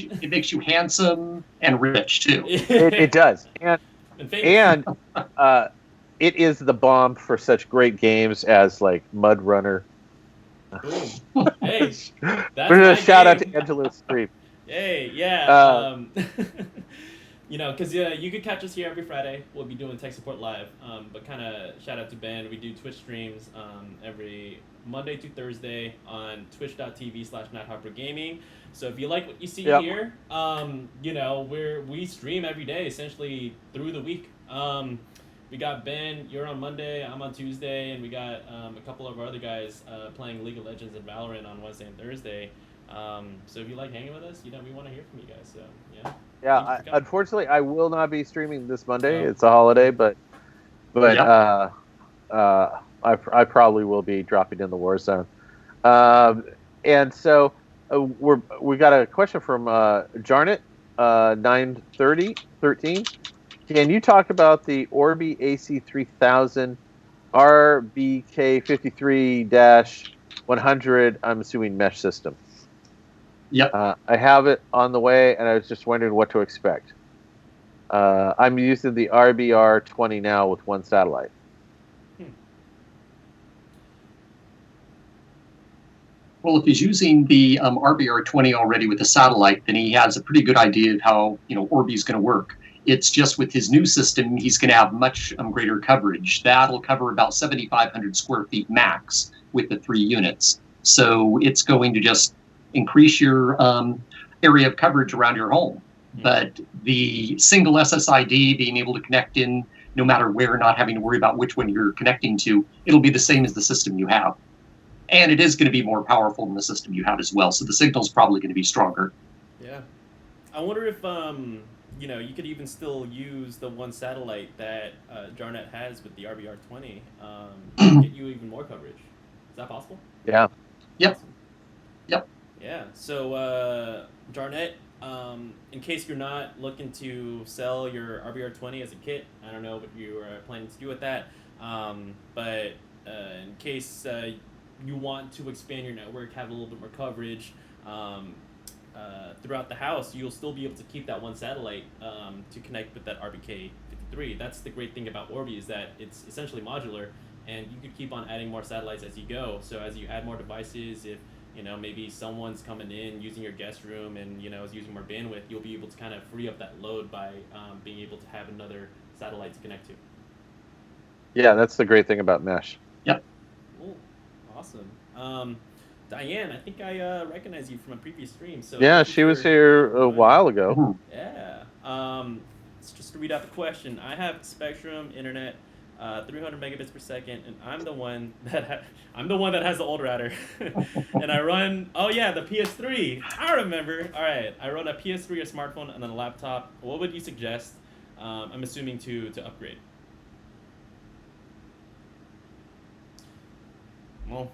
you handsome and rich too. It does, and it is the bomb for such great games as like Mud Runner. Boom. Hey, that's we're gonna shout game. Out to Angela's stream. Hey, yeah. Because you could catch us here every Friday. We'll be doing tech support live. But kind of shout out to Ben. We do Twitch streams every Monday to Thursday on twitch.tv/NighthawkProGaming. So if you like what you see here, we stream every day essentially through the week. We got Ben, you're on Monday, I'm on Tuesday, and we got a couple of our other guys playing League of Legends and Valorant on Wednesday and Thursday. So if you like hanging with us, we want to hear from you guys. So yeah. Yeah, unfortunately, I will not be streaming this Monday. It's a holiday, but I probably will be dropping in the war zone. And so we got a question from Jarnet 913. Can you talk about the Orbi AC3000 RBK53-100? I'm assuming mesh system. Yep. I have it on the way, and I was just wondering what to expect. I'm using the RBR20 now with one satellite. Well, if he's using the RBR20 already with a satellite, then he has a pretty good idea of how Orbi is going to work. It's just with his new system, he's going to have much greater coverage. That'll cover about 7,500 square feet max with the 3 units. So it's going to just increase your area of coverage around your home. But the single SSID, being able to connect in no matter where, not having to worry about which one you're connecting to, it'll be the same as the system you have. And it is going to be more powerful than the system you have as well. So the signal's probably going to be stronger. Yeah. I wonder if, you could even still use the one satellite that Jarnet has with the RBR20 to get you even more coverage. Is that possible? Yeah. Yep. Awesome. Yep. Yeah. So, Jarnet, in case you're not looking to sell your RBR20 as a kit, I don't know what you are planning to do with that, but in case you want to expand your network, have a little bit more coverage throughout the house, you'll still be able to keep that one satellite to connect with that RBK53. That's the great thing about Orbi, is that it's essentially modular, and you could keep on adding more satellites as you go. So as you add more devices, if maybe someone's coming in using your guest room and is using more bandwidth, you'll be able to kind of free up that load by being able to have another satellite to connect to. Yeah, that's the great thing about mesh. Yep. Cool. Awesome. Diane, I think I recognize you from a previous stream. So yeah, she was here a while ago. Yeah. Just to read out the question, I have Spectrum internet, 300 megabits per second, and I'm the one that has the old router, and I run. Oh yeah, the PS3. I remember. All right, I run a PS3, a smartphone, and then a laptop. What would you suggest? I'm assuming to upgrade. Well,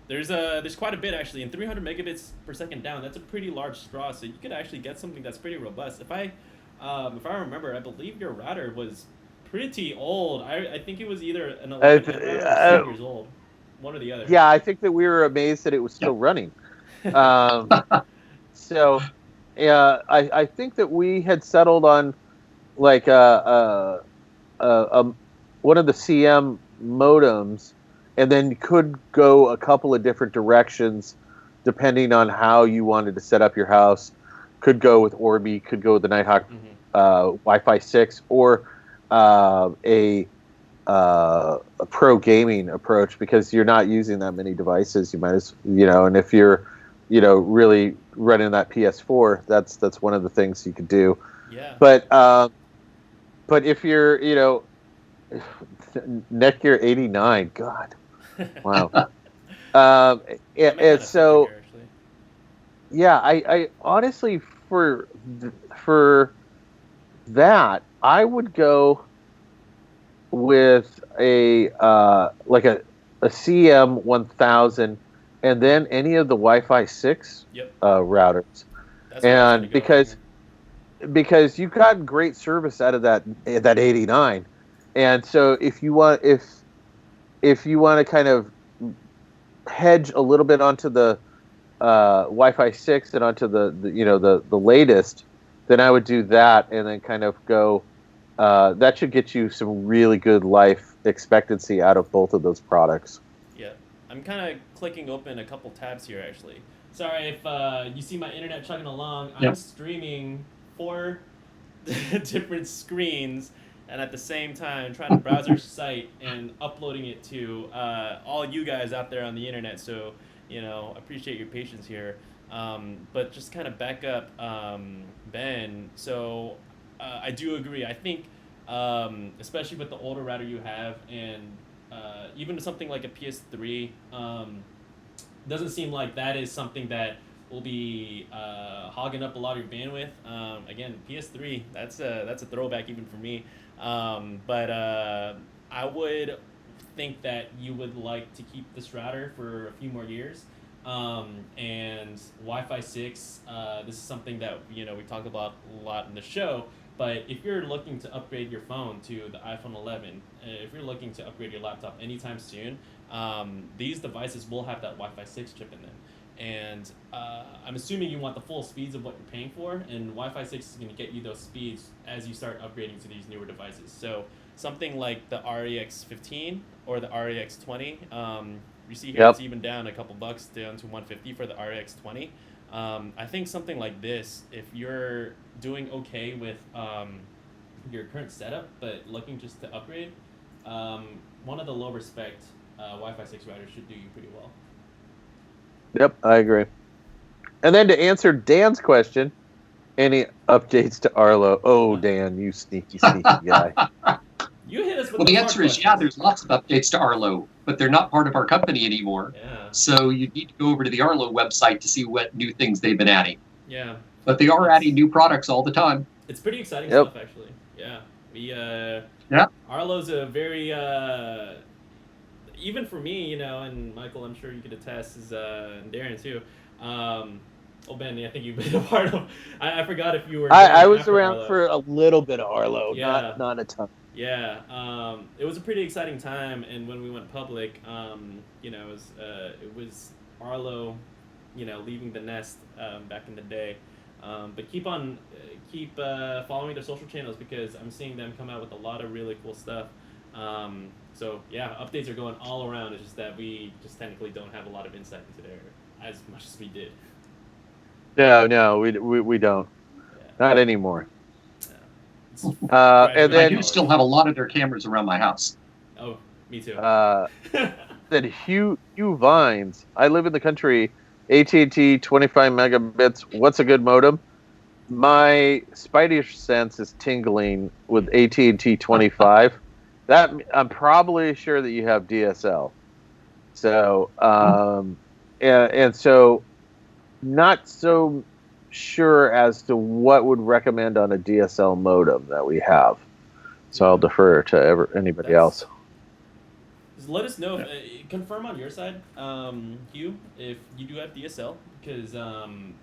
there's quite a bit actually, and 300 megabits per second down. That's a pretty large straw, so you could actually get something that's pretty robust. If I remember, I believe your router was pretty old. I think it was either an 11 router or 6 years old, one or the other. Yeah, I think that we were amazed that it was still running. So, I think that we had settled on like one of the CM modems, and then you could go a couple of different directions depending on how you wanted to set up your house. Could go with Orbi, could go with the Nighthawk Wi-Fi 6, or a pro gaming approach, because you're not using that many devices. You might as and if you're really running that PS4, that's one of the things you could do. Yeah. But if you're Netgear 89, God, wow. And so yeah, I honestly for that I would go with a CM 1000, and then any of the Wi-Fi 6 routers. And because you've gotten great service out of that 89, and so if you want to kind of hedge a little bit onto the Wi-Fi 6 and onto the latest, then I would do that, and then kind of go. That should get you some really good life expectancy out of both of those products. Yeah, I'm kind of clicking open a couple tabs here actually. Sorry if you see my internet chugging along. I'm streaming 4 different screens, and at the same time trying to browse our site and uploading it to all you guys out there on the internet. So appreciate your patience here. But just kind of back up, Ben. So I do agree. I think, especially with the older router you have, and even something like a PS3, doesn't seem like that is something that will be hogging up a lot of your bandwidth. Again, PS3, that's a throwback even for me. But I would think that you would like to keep this router for a few more years. And Wi-Fi 6, this is something that we talked about a lot in the show. But if you're looking to upgrade your phone to the iPhone 11, if you're looking to upgrade your laptop anytime soon, these devices will have that Wi-Fi 6 chip in them. And I'm assuming you want the full speeds of what you're paying for, and Wi-Fi 6 is going to get you those speeds as you start upgrading to these newer devices. So something like the REX 15 or the REX 20, you see here it's even down a couple bucks down to 150 for the REX 20. I think something like this, if you're doing okay with your current setup but looking just to upgrade, one of the lower spec Wi-Fi 6 routers should do you pretty well. Yep, I agree. And then to answer Dan's question, any updates to Arlo? Oh, Dan, you sneaky guy. You hit us with the answer is there's lots of updates to Arlo, but they're not part of our company anymore. Yeah. So you need to go over to the Arlo website to see what new things they've been adding. Yeah. But they are adding new products all the time. It's pretty exciting stuff, actually. Yeah. Arlo's a very even for me, and Michael, I'm sure you could attest, and Darren too. Ben, I think you've been a part of. I forgot if you were. I was around Arlo for a little bit of Arlo, not a ton. Yeah, it was a pretty exciting time, and when we went public, it was Arlo, leaving the nest back in the day. But keep following their social channels, because I'm seeing them come out with a lot of really cool stuff. So yeah, updates are going all around. It's just that we just technically don't have a lot of insight into there as much as we did. No, we don't. Yeah. Not anymore. Yeah. And then I do still have a lot of their cameras around my house. Oh, me too. Then Hugh Vines. I live in the country. AT&T 25 megabits. What's a good modem? My spidey sense is tingling with AT&T 25. That I'm probably sure that you have DSL. So and so not so sure as to what would recommend on a DSL modem that we have. So I'll defer to anybody else. Just let us know. Confirm on your side, Hugh, if you do have DSL, because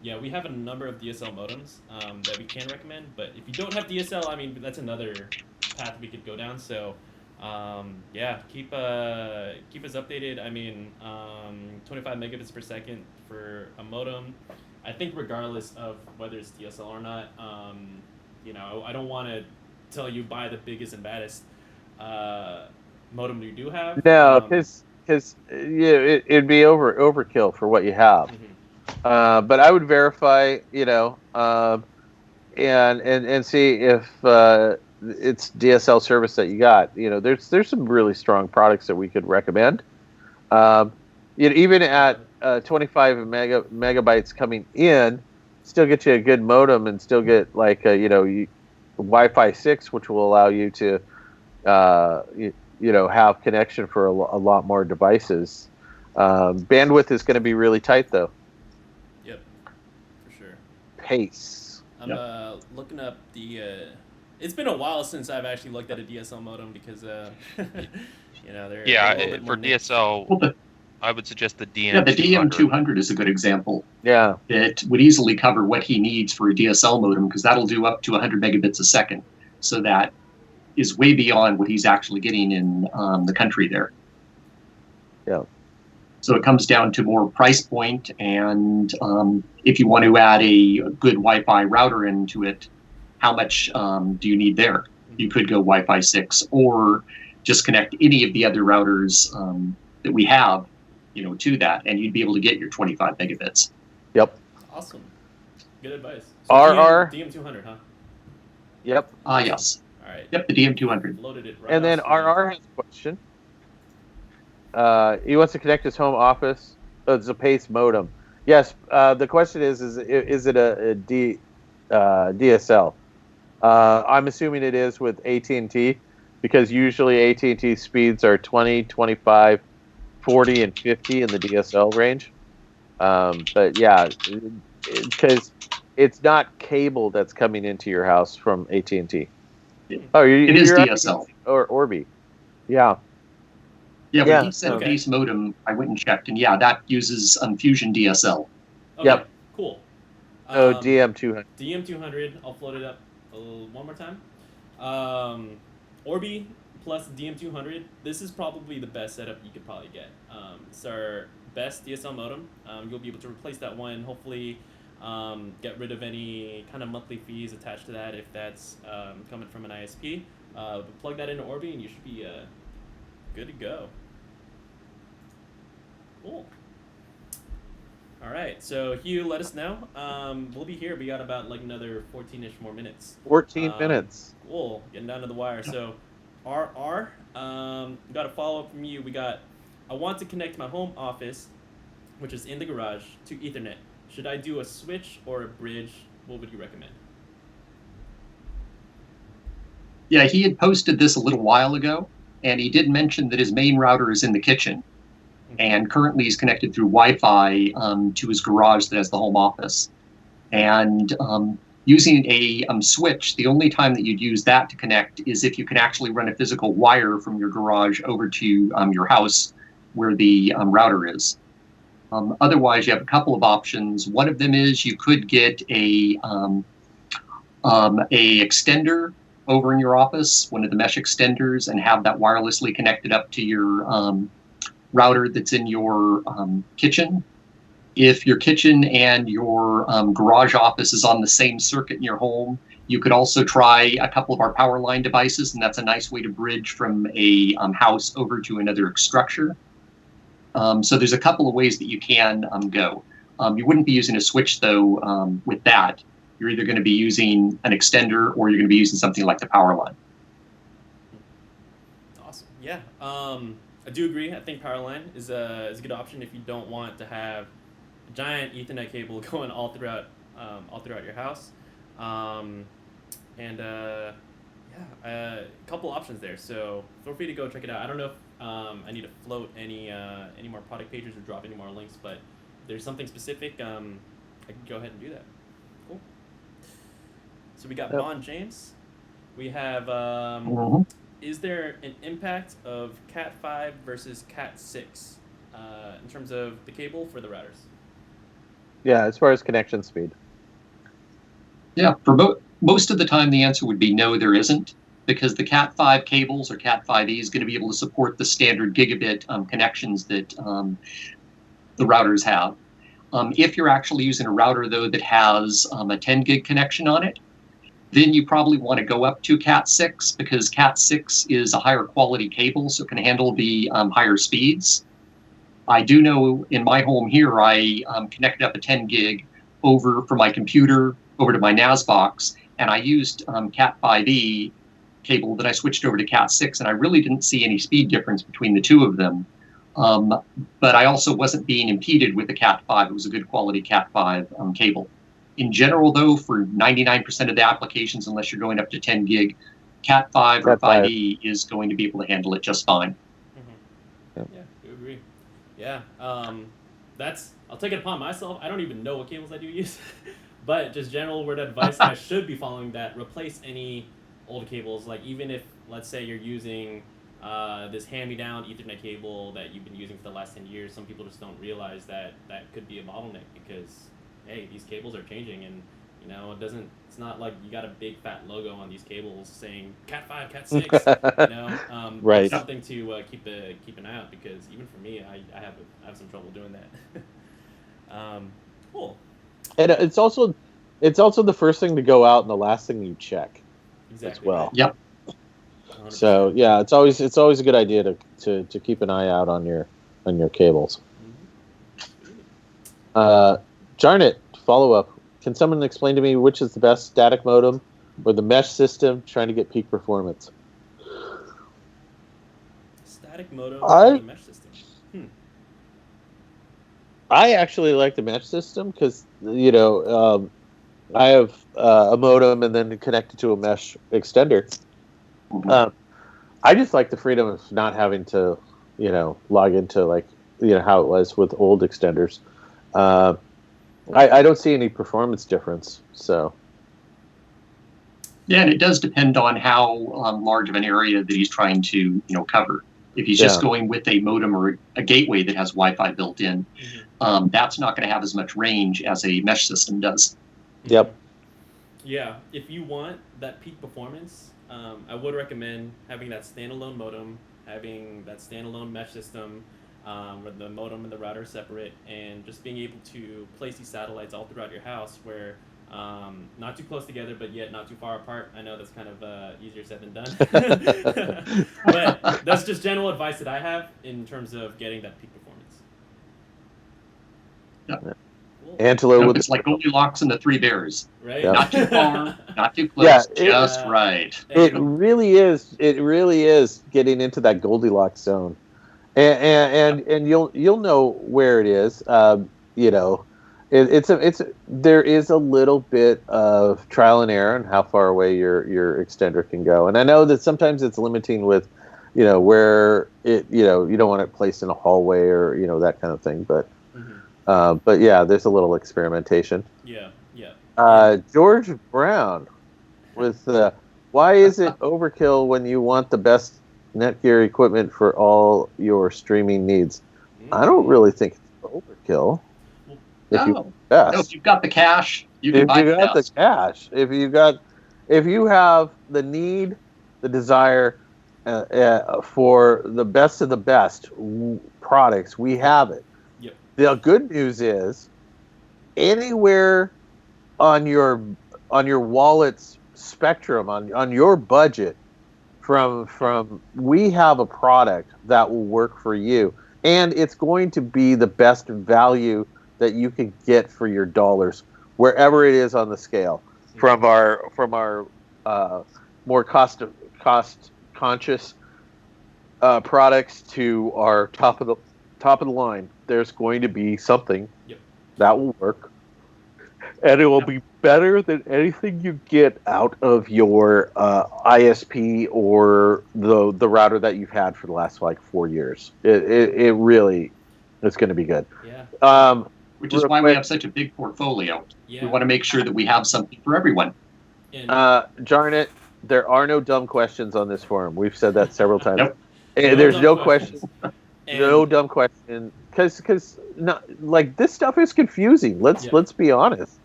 yeah, we have a number of DSL modems that we can recommend. But if you don't have DSL, I mean, that's another path we could go down. So yeah, keep us updated. I mean, 25 megabits per second for a modem. I think regardless of whether it's DSL or not, you know, I don't want to tell you buy the biggest and baddest modem you do have. No, because it'd be overkill for what you have. Mm-hmm. But I would verify, you know, and see if it's DSL service that you got. You know, there's some really strong products that we could recommend. Even at 25 megabytes coming in, still get you a good modem and still get like Wi-Fi 6, which will allow you to have connection for a lot more devices. Bandwidth is going to be really tight though. Yep, for sure. Pace. I'm looking up the. It's been a while since I've actually looked at a DSL modem because they're they're for DSL. I would suggest the DM200. Yeah, the DM200 is a good example. Yeah. It would easily cover what he needs for a DSL modem because that'll do up to 100 megabits a second. So that is way beyond what he's actually getting in the country there. Yeah. So it comes down to more price point, and if you want to add a good Wi-Fi router into it, how much do you need there? You could go Wi-Fi 6 or just connect any of the other routers that we have, to that, and you'd be able to get your 25 megabits. Yep. Awesome. Good advice. So DM200, huh? Yep. Yes. All right. Yep, the DM200. Loaded it right. And then RR has a question. He wants to connect his home office. It's a Pace modem. Yes. The question is it a DSL? I'm assuming it is with AT&T because usually AT&T speeds are 20, 25, 40, and 50 in the DSL range. But yeah, because it's not cable that's coming into your house from AT&T. Oh, it is DSL or Orbi. Yeah. Yeah, when he said Pace modem, I went and checked, and yeah, that uses Fusion DSL. Okay, yep. Cool. DM200. DM200. I'll float it up one more time. Orbi plus DM200. This is probably the best setup you could probably get. It's our best DSL modem. You'll be able to replace that one. Hopefully, get rid of any kind of monthly fees attached to that if that's coming from an ISP. But plug that into Orbi and you should be good to go. Cool. All right, so Hugh, let us know. We'll be here. We got about another 14-ish more minutes. 14 minutes. Cool. Getting down to the wire. So, RR, got a follow-up from you. I want to connect my home office, which is in the garage, to Ethernet. Should I do a switch or a bridge? What would you recommend? Yeah, he had posted this a little while ago, and he did mention that his main router is in the kitchen. And currently he's connected through Wi-Fi to his garage that has the home office. And using a switch, the only time that you'd use that to connect is if you can actually run a physical wire from your garage over to your house where the router is. Otherwise, you have a couple of options. One of them is you could get a extender over in your office, one of the mesh extenders, and have that wirelessly connected up to your router that's in your kitchen. If your kitchen and your garage office is on the same circuit in your home, you could also try a couple of our power line devices, and that's a nice way to bridge from a house over to another structure. So there's a couple of ways that you can go. You wouldn't be using a switch, though, with that. You're either going to be using an extender or you're going to be using something like the power line. Awesome. Yeah. I do agree. I think Powerline is a good option if you don't want to have a giant Ethernet cable going all throughout your house. A couple options there. So feel free to go check it out. I don't know if I need to float any more product pages or drop any more links, but if there's something specific, I can go ahead and do that. So we got Yep. Bond James. We have, is there an impact of Cat5 versus Cat6 in terms of the cable for the routers? Yeah, as far as connection speed. Yeah, for most of the time, the answer would be no, there isn't, because the Cat5 cables or Cat5e is going to be able to support the standard gigabit connections that the routers have. If you're actually using a router, though, that has a 10 gig connection on it, then you probably want to go up to Cat6 because Cat6 is a higher quality cable, so it can handle the higher speeds. I do know in my home here, I connected up a 10 gig over from my computer over to my NAS box, and I used Cat5e cable, then I switched over to Cat6, and I really didn't see any speed difference between the two of them. But I also wasn't being impeded with the Cat5. It was a good quality Cat5 cable. In general, though, for 99% of the applications, unless you're going up to 10 gig, Cat5 or 5e is going to be able to handle it just fine. Yep. Yeah, I agree. Yeah, I'll take it upon myself. I don't even know what cables I do use, but just general word advice, I should be following that. Replace any old cables, like even if, let's say, you're using this hand-me-down Ethernet cable that you've been using for the last 10 years. Some people just don't realize that could be a bottleneck because, hey, these cables are changing, and it's not like you got a big fat logo on these cables saying Cat5, Cat6. Right. It's something to keep an eye out, because even for me, I have some trouble doing that. Cool. And it's also the first thing to go out and the last thing you check. Exactly. As well. Yep. 100%. So yeah, it's always a good idea to keep an eye out on your cables. Jarnett, follow up. Can someone explain to me which is the best static modem or the mesh system trying to get peak performance? Static modem or the mesh system? I actually like the mesh system because I have a modem and then connected to a mesh extender. I just like the freedom of not having to, log into how it was with old extenders. I don't see any performance difference. So. Yeah, and it does depend on how large of an area that he's trying to, cover. If he's just going with a modem or a gateway that has Wi-Fi built in, that's not going to have as much range as a mesh system does. Yep. Yeah, if you want that peak performance, I would recommend having that standalone modem, having that standalone mesh system, where the modem and the router are separate, and just being able to place these satellites all throughout your house where not too close together, but yet not too far apart. I know that's kind of easier said than done. But that's just general advice that I have in terms of getting that peak performance. Yep. Cool. Antelope. It's like Goldilocks and the Three Bears. Right? Not too far, not too close, just right. It really is. It really is getting into that Goldilocks zone, and you'll know where it is. There is a little bit of trial and error on how far away your extender can go, and I know that sometimes it's limiting with, where it you don't want it placed in a hallway or that kind of thing, but. But yeah, there's a little experimentation. Yeah. George Brown with why is it overkill when you want the best Netgear equipment for all your streaming needs? I don't really think it's overkill. If you've got the cash, you can buy the best. The cash. If you have the need, the desire for the best of the best products, we have it. The good news is, anywhere on your wallet's spectrum, on your budget, from we have a product that will work for you, and it's going to be the best value that you can get for your dollars, wherever it is on the scale, from our more cost conscious products to our top of the line. There's going to be something that will work, and it will be better than anything you get out of your ISP or the router that you've had for the last 4 years. It really is going to be good. Which is why we have such a big portfolio. We want to make sure that we have something for everyone. Jarnet, there are no dumb questions on this forum. We've said that several times. Nope. There's no question. And no dumb question. Because like this stuff is confusing. Let's be honest.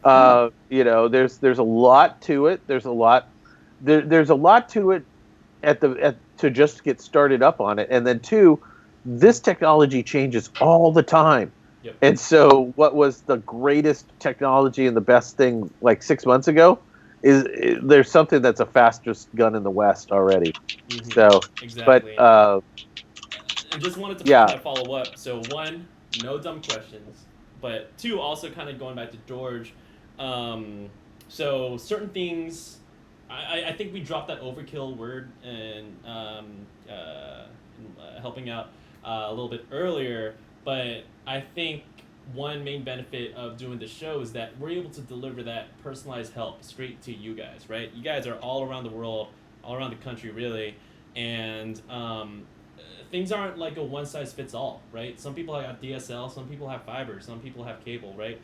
You know, there's a lot to it. There's a lot to it to just get started up on it, and then two, this technology changes all the time. Yep. And so what was the greatest technology and the best thing like 6 months ago there's something that's a fastest gun in the West already. Mm-hmm. So exactly. But I just wanted to kind of follow up. So one, no dumb questions, but two, also kind of going back to George. So certain things, I think we dropped that overkill word and helping out a little bit earlier, but I think one main benefit of doing the show is that we're able to deliver that personalized help straight to you guys, right? You guys are all around the world, all around the country, really, and things aren't like a one-size-fits-all, right? Some people have DSL, some people have fiber, some people have cable, right?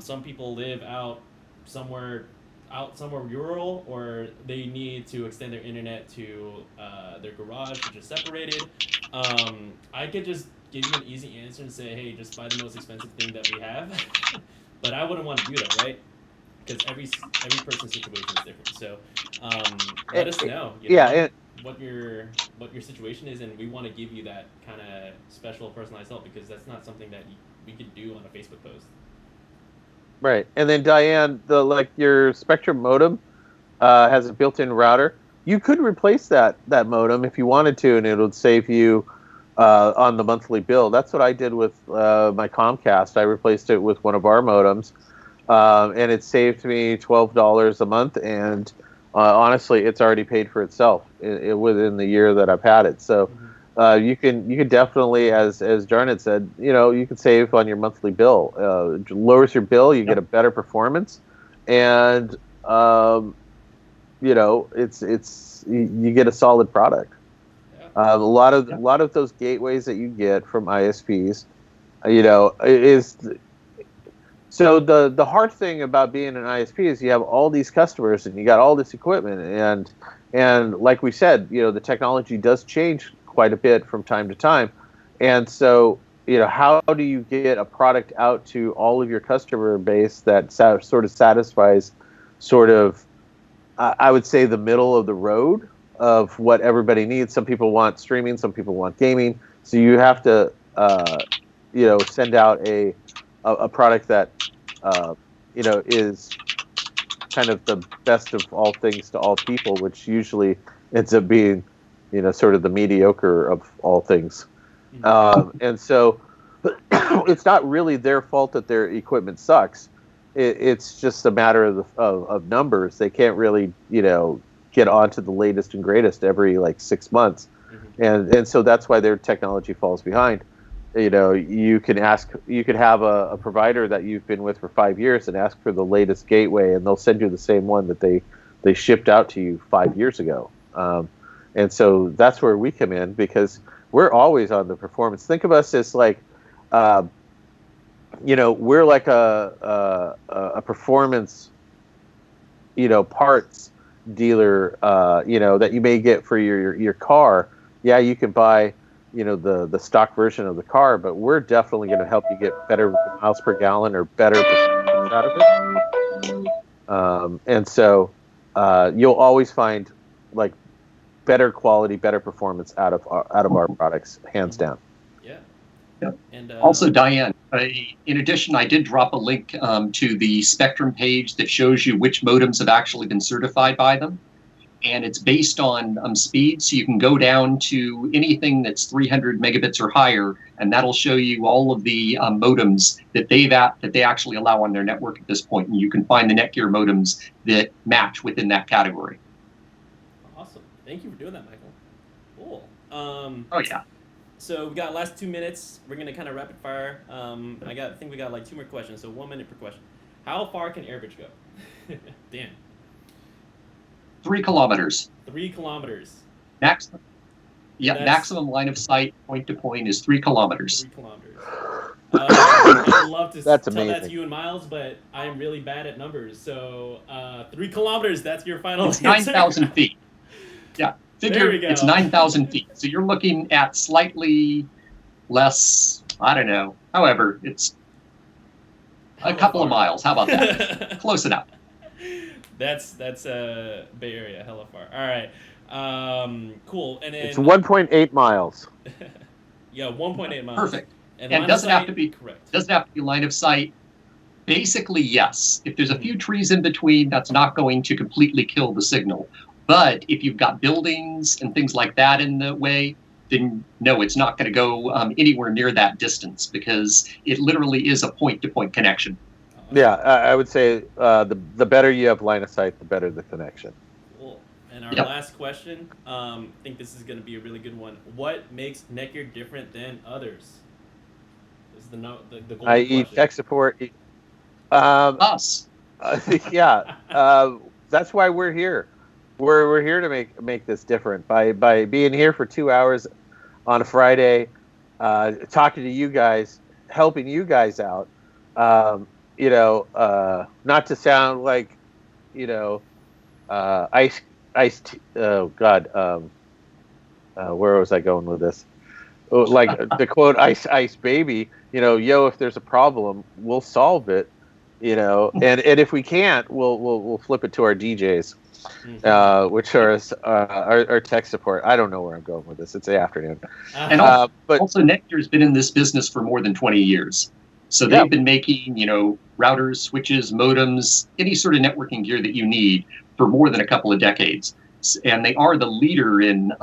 Some people live out somewhere rural, or they need to extend their internet to their garage, which is separated. I could just give you an easy answer and say, hey, just buy the most expensive thing that we have. But I wouldn't want to do that, right? Because every person's situation is different. So let us know, what your situation is, and we want to give you that kind of special personalized help, because that's not something that we could do on a Facebook post. Right. And then Diane, your Spectrum modem has a built-in router. You could replace that modem if you wanted to, and it would save you on the monthly bill. That's what I did with my Comcast. I replaced it with one of our modems, and it saved me $12 a month. And honestly, it's already paid for itself within the year that I've had it. So you can definitely, as Jarnet said, you can save on your monthly bill. Lowers your bill, you get a better performance, and you get a solid product. A lot of those gateways that you get from ISPs, is. So the hard thing about being an ISP is you have all these customers and you got all this equipment, and like we said, the technology does change quite a bit from time to time, and so how do you get a product out to all of your customer base that sort of satisfies I would say the middle of the road of what everybody needs. Some people want streaming, some people want gaming, so you have to send out a product that is kind of the best of all things to all people, which usually ends up being sort of the mediocre of all things. And so it's not really their fault that their equipment sucks. It's just a matter of numbers. They can't really get onto the latest and greatest every 6 months, and so that's why their technology falls behind. You could have a provider that you've been with for 5 years and ask for the latest gateway, and they'll send you the same one that they shipped out to you 5 years ago. And so that's where we come in, because we're always on the performance. Think of us as we're like a performance, parts dealer, that you may get for your car. Yeah, you can buy the stock version of the car, but we're definitely going to help you get better miles per gallon or better performance out of it. And so you'll always find better quality, better performance out of our products, hands down. Yeah. Yep. And also, Diane, in addition, I did drop a link to the Spectrum page that shows you which modems have actually been certified by them. And it's based on speed, so you can go down to anything that's 300 megabits or higher, and that'll show you all of the modems that they actually allow on their network at this point, and you can find the NETGEAR modems that match within that category. Awesome! Thank you for doing that, Michael. Cool. Oh yeah. So we got last 2 minutes. We're gonna kind of rapid fire. I think we got 2 more questions, so 1 minute per question. How far can AirBridge go? Dan. 3 kilometers. 3 kilometers. Maximum line of sight, point to point, is 3 kilometers. 3 kilometers. I would love to That's tell amazing. that to you in miles, but I'm really bad at numbers. So 3 kilometers, that's your final It's answer. 9,000 feet. Yeah, There we go. It's 9,000 feet. So you're looking at slightly less, I don't know. However, it's a couple of miles. How about that? Close enough. That's Bay Area, hella far. All right, cool. And then It's 1.8 miles. Yeah, 1.8 miles. Perfect. And doesn't have to be correct. Doesn't have to be line of sight. Basically, yes. If there's a few trees in between, that's not going to completely kill the signal. But if you've got buildings and things like that in the way, then no, it's not going to go anywhere near that distance because it literally is a point-to-point connection. Yeah, I would say the better you have line of sight, the better the connection. Cool. And our last question, I think this is going to be a really good one. What makes Neckyard different than others? This is the golden question. Tech support. Us. Yeah, that's why we're here. We're here to make this different by being here for 2 hours on a Friday, talking to you guys, helping you guys out. Not to sound like, where was I going with this? Like the quote, ice baby, if there's a problem, we'll solve it, and if we can't, we'll flip it to our DJs, which are our tech support. I don't know where I'm going with this. It's the afternoon. And but also Neckyard's been in this business for more than 20 years. So they've been making, routers, switches, modems, any sort of networking gear that you need for more than a couple of decades. And they are the leader in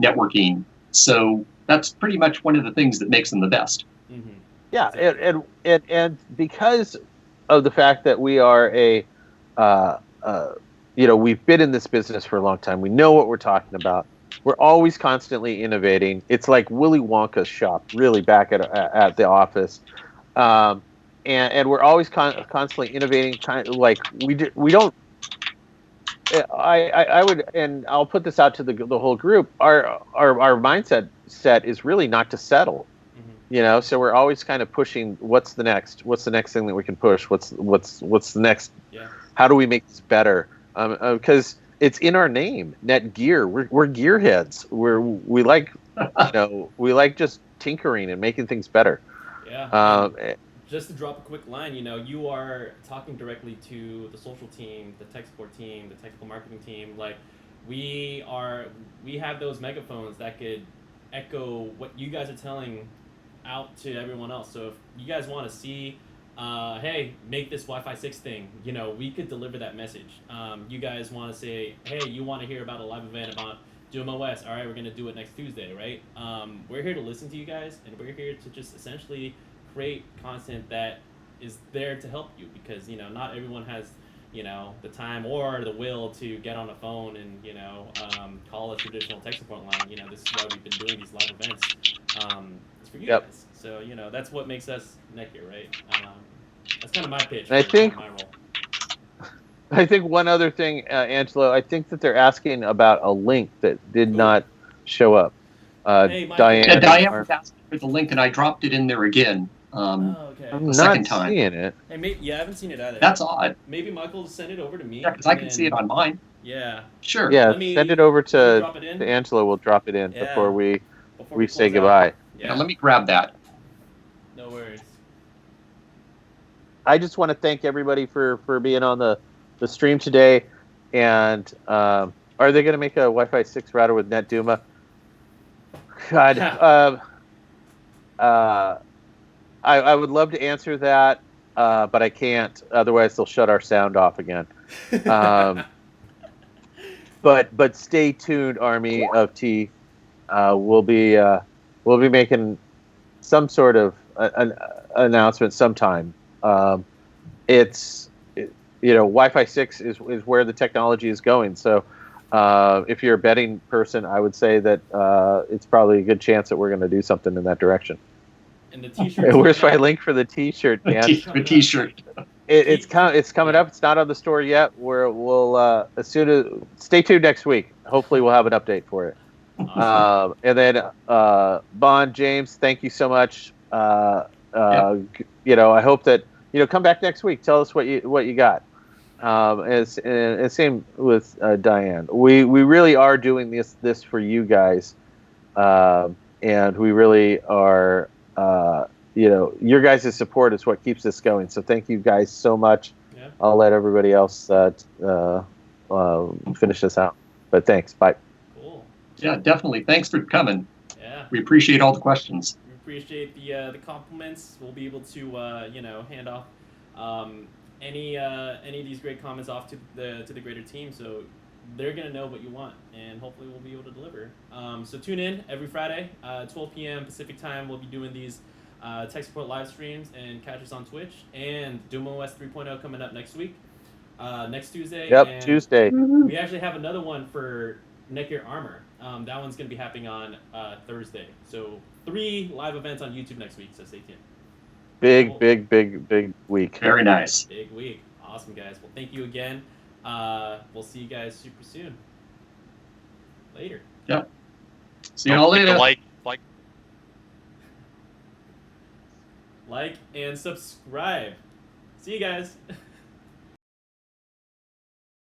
networking. So that's pretty much one of the things that makes them the best. Mm-hmm. Yeah, and because of the fact that we are we've been in this business for a long time. We know what we're talking about. We're always constantly innovating. It's like Willy Wonka's shop, really, back at the office. And we're always constantly innovating. Kind of like we don't. I would, and I'll put this out to the whole group. Our mindset is really not to settle. Mm-hmm. So we're always kind of pushing. What's the next thing that we can push? What's the next? Yeah. How do we make this better? Because it's in our name, NETGEAR. We're gearheads. We like just tinkering and making things better. Yeah. Just to drop a quick line, you are talking directly to the social team, the tech support team, the technical marketing team. Like, we have those megaphones that could echo what you guys are telling out to everyone else. So if you guys want to see, hey, make this Wi-Fi 6 thing, we could deliver that message. You guys want to say, hey, you want to hear about a live event about Doom OS. All right, we're going to do it next Tuesday, right? We're here to listen to you guys, and we're here to just essentially create content that is there to help you because, not everyone has, the time or the will to get on the phone and, call a traditional tech support line. This is why we've been doing these live events. It's for you guys. So, that's what makes us Neckyard, right? That's kind of my pitch. I think my role. I think one other thing, Angelo, I think that they're asking about a link that did not show up. Hey, Diane was asking for the link, and I dropped it in there again. Okay. I'm the not second time. seeing it. Hey, I haven't seen it either. That's odd. Maybe Michael send it over to me. Yeah, because I can see it on mine. Yeah. Sure. Yeah, send it over to Angelo. We'll drop it in before we say goodbye. Yeah, let me grab that. No worries. I just want to thank everybody for being on the stream today. And are they going to make a Wi-Fi 6 router with NetDuma? God. I would love to answer that, but I can't. Otherwise, they'll shut our sound off again. But stay tuned, Army of T. We'll be making some sort of an announcement sometime. Wi-Fi 6 is where the technology is going. So if you're a betting person, I would say that it's probably a good chance that we're going to do something in that direction. And the T-shirt. Where's my link for the T-shirt, Dan? The T-shirt. It's coming up. It's not on the store yet. We'll stay tuned next week. Hopefully, we'll have an update for it. Awesome. And then Bond, James, thank you so much. I hope that come back next week. Tell us what you got. And same with Diane. We really are doing this for you guys, and we really are. Your guys' support is what keeps this going. So thank you guys so much. Yeah. I'll let everybody else finish this out. But thanks. Bye. Cool. Yeah, definitely. Thanks for coming. Yeah. We appreciate all the questions. We appreciate the compliments. We'll be able to hand off any of these great comments off to the greater team, so they're gonna know what you want, and hopefully we'll be able to deliver. So tune in every Friday, 12 p.m. Pacific time. We'll be doing these tech support live streams, and catch us on Twitch. And Doom OS 3.0 coming up next week, next Tuesday. Yep, and Tuesday. We actually have another one for Neckyard Armor. That one's gonna be happening on Thursday. So 3 live events on YouTube next week. So stay tuned. Big week. Very nice. Big week. Awesome, guys. Well, thank you again. We'll see you guys super soon. Later. Yep. See you all later. Like and subscribe. See you guys.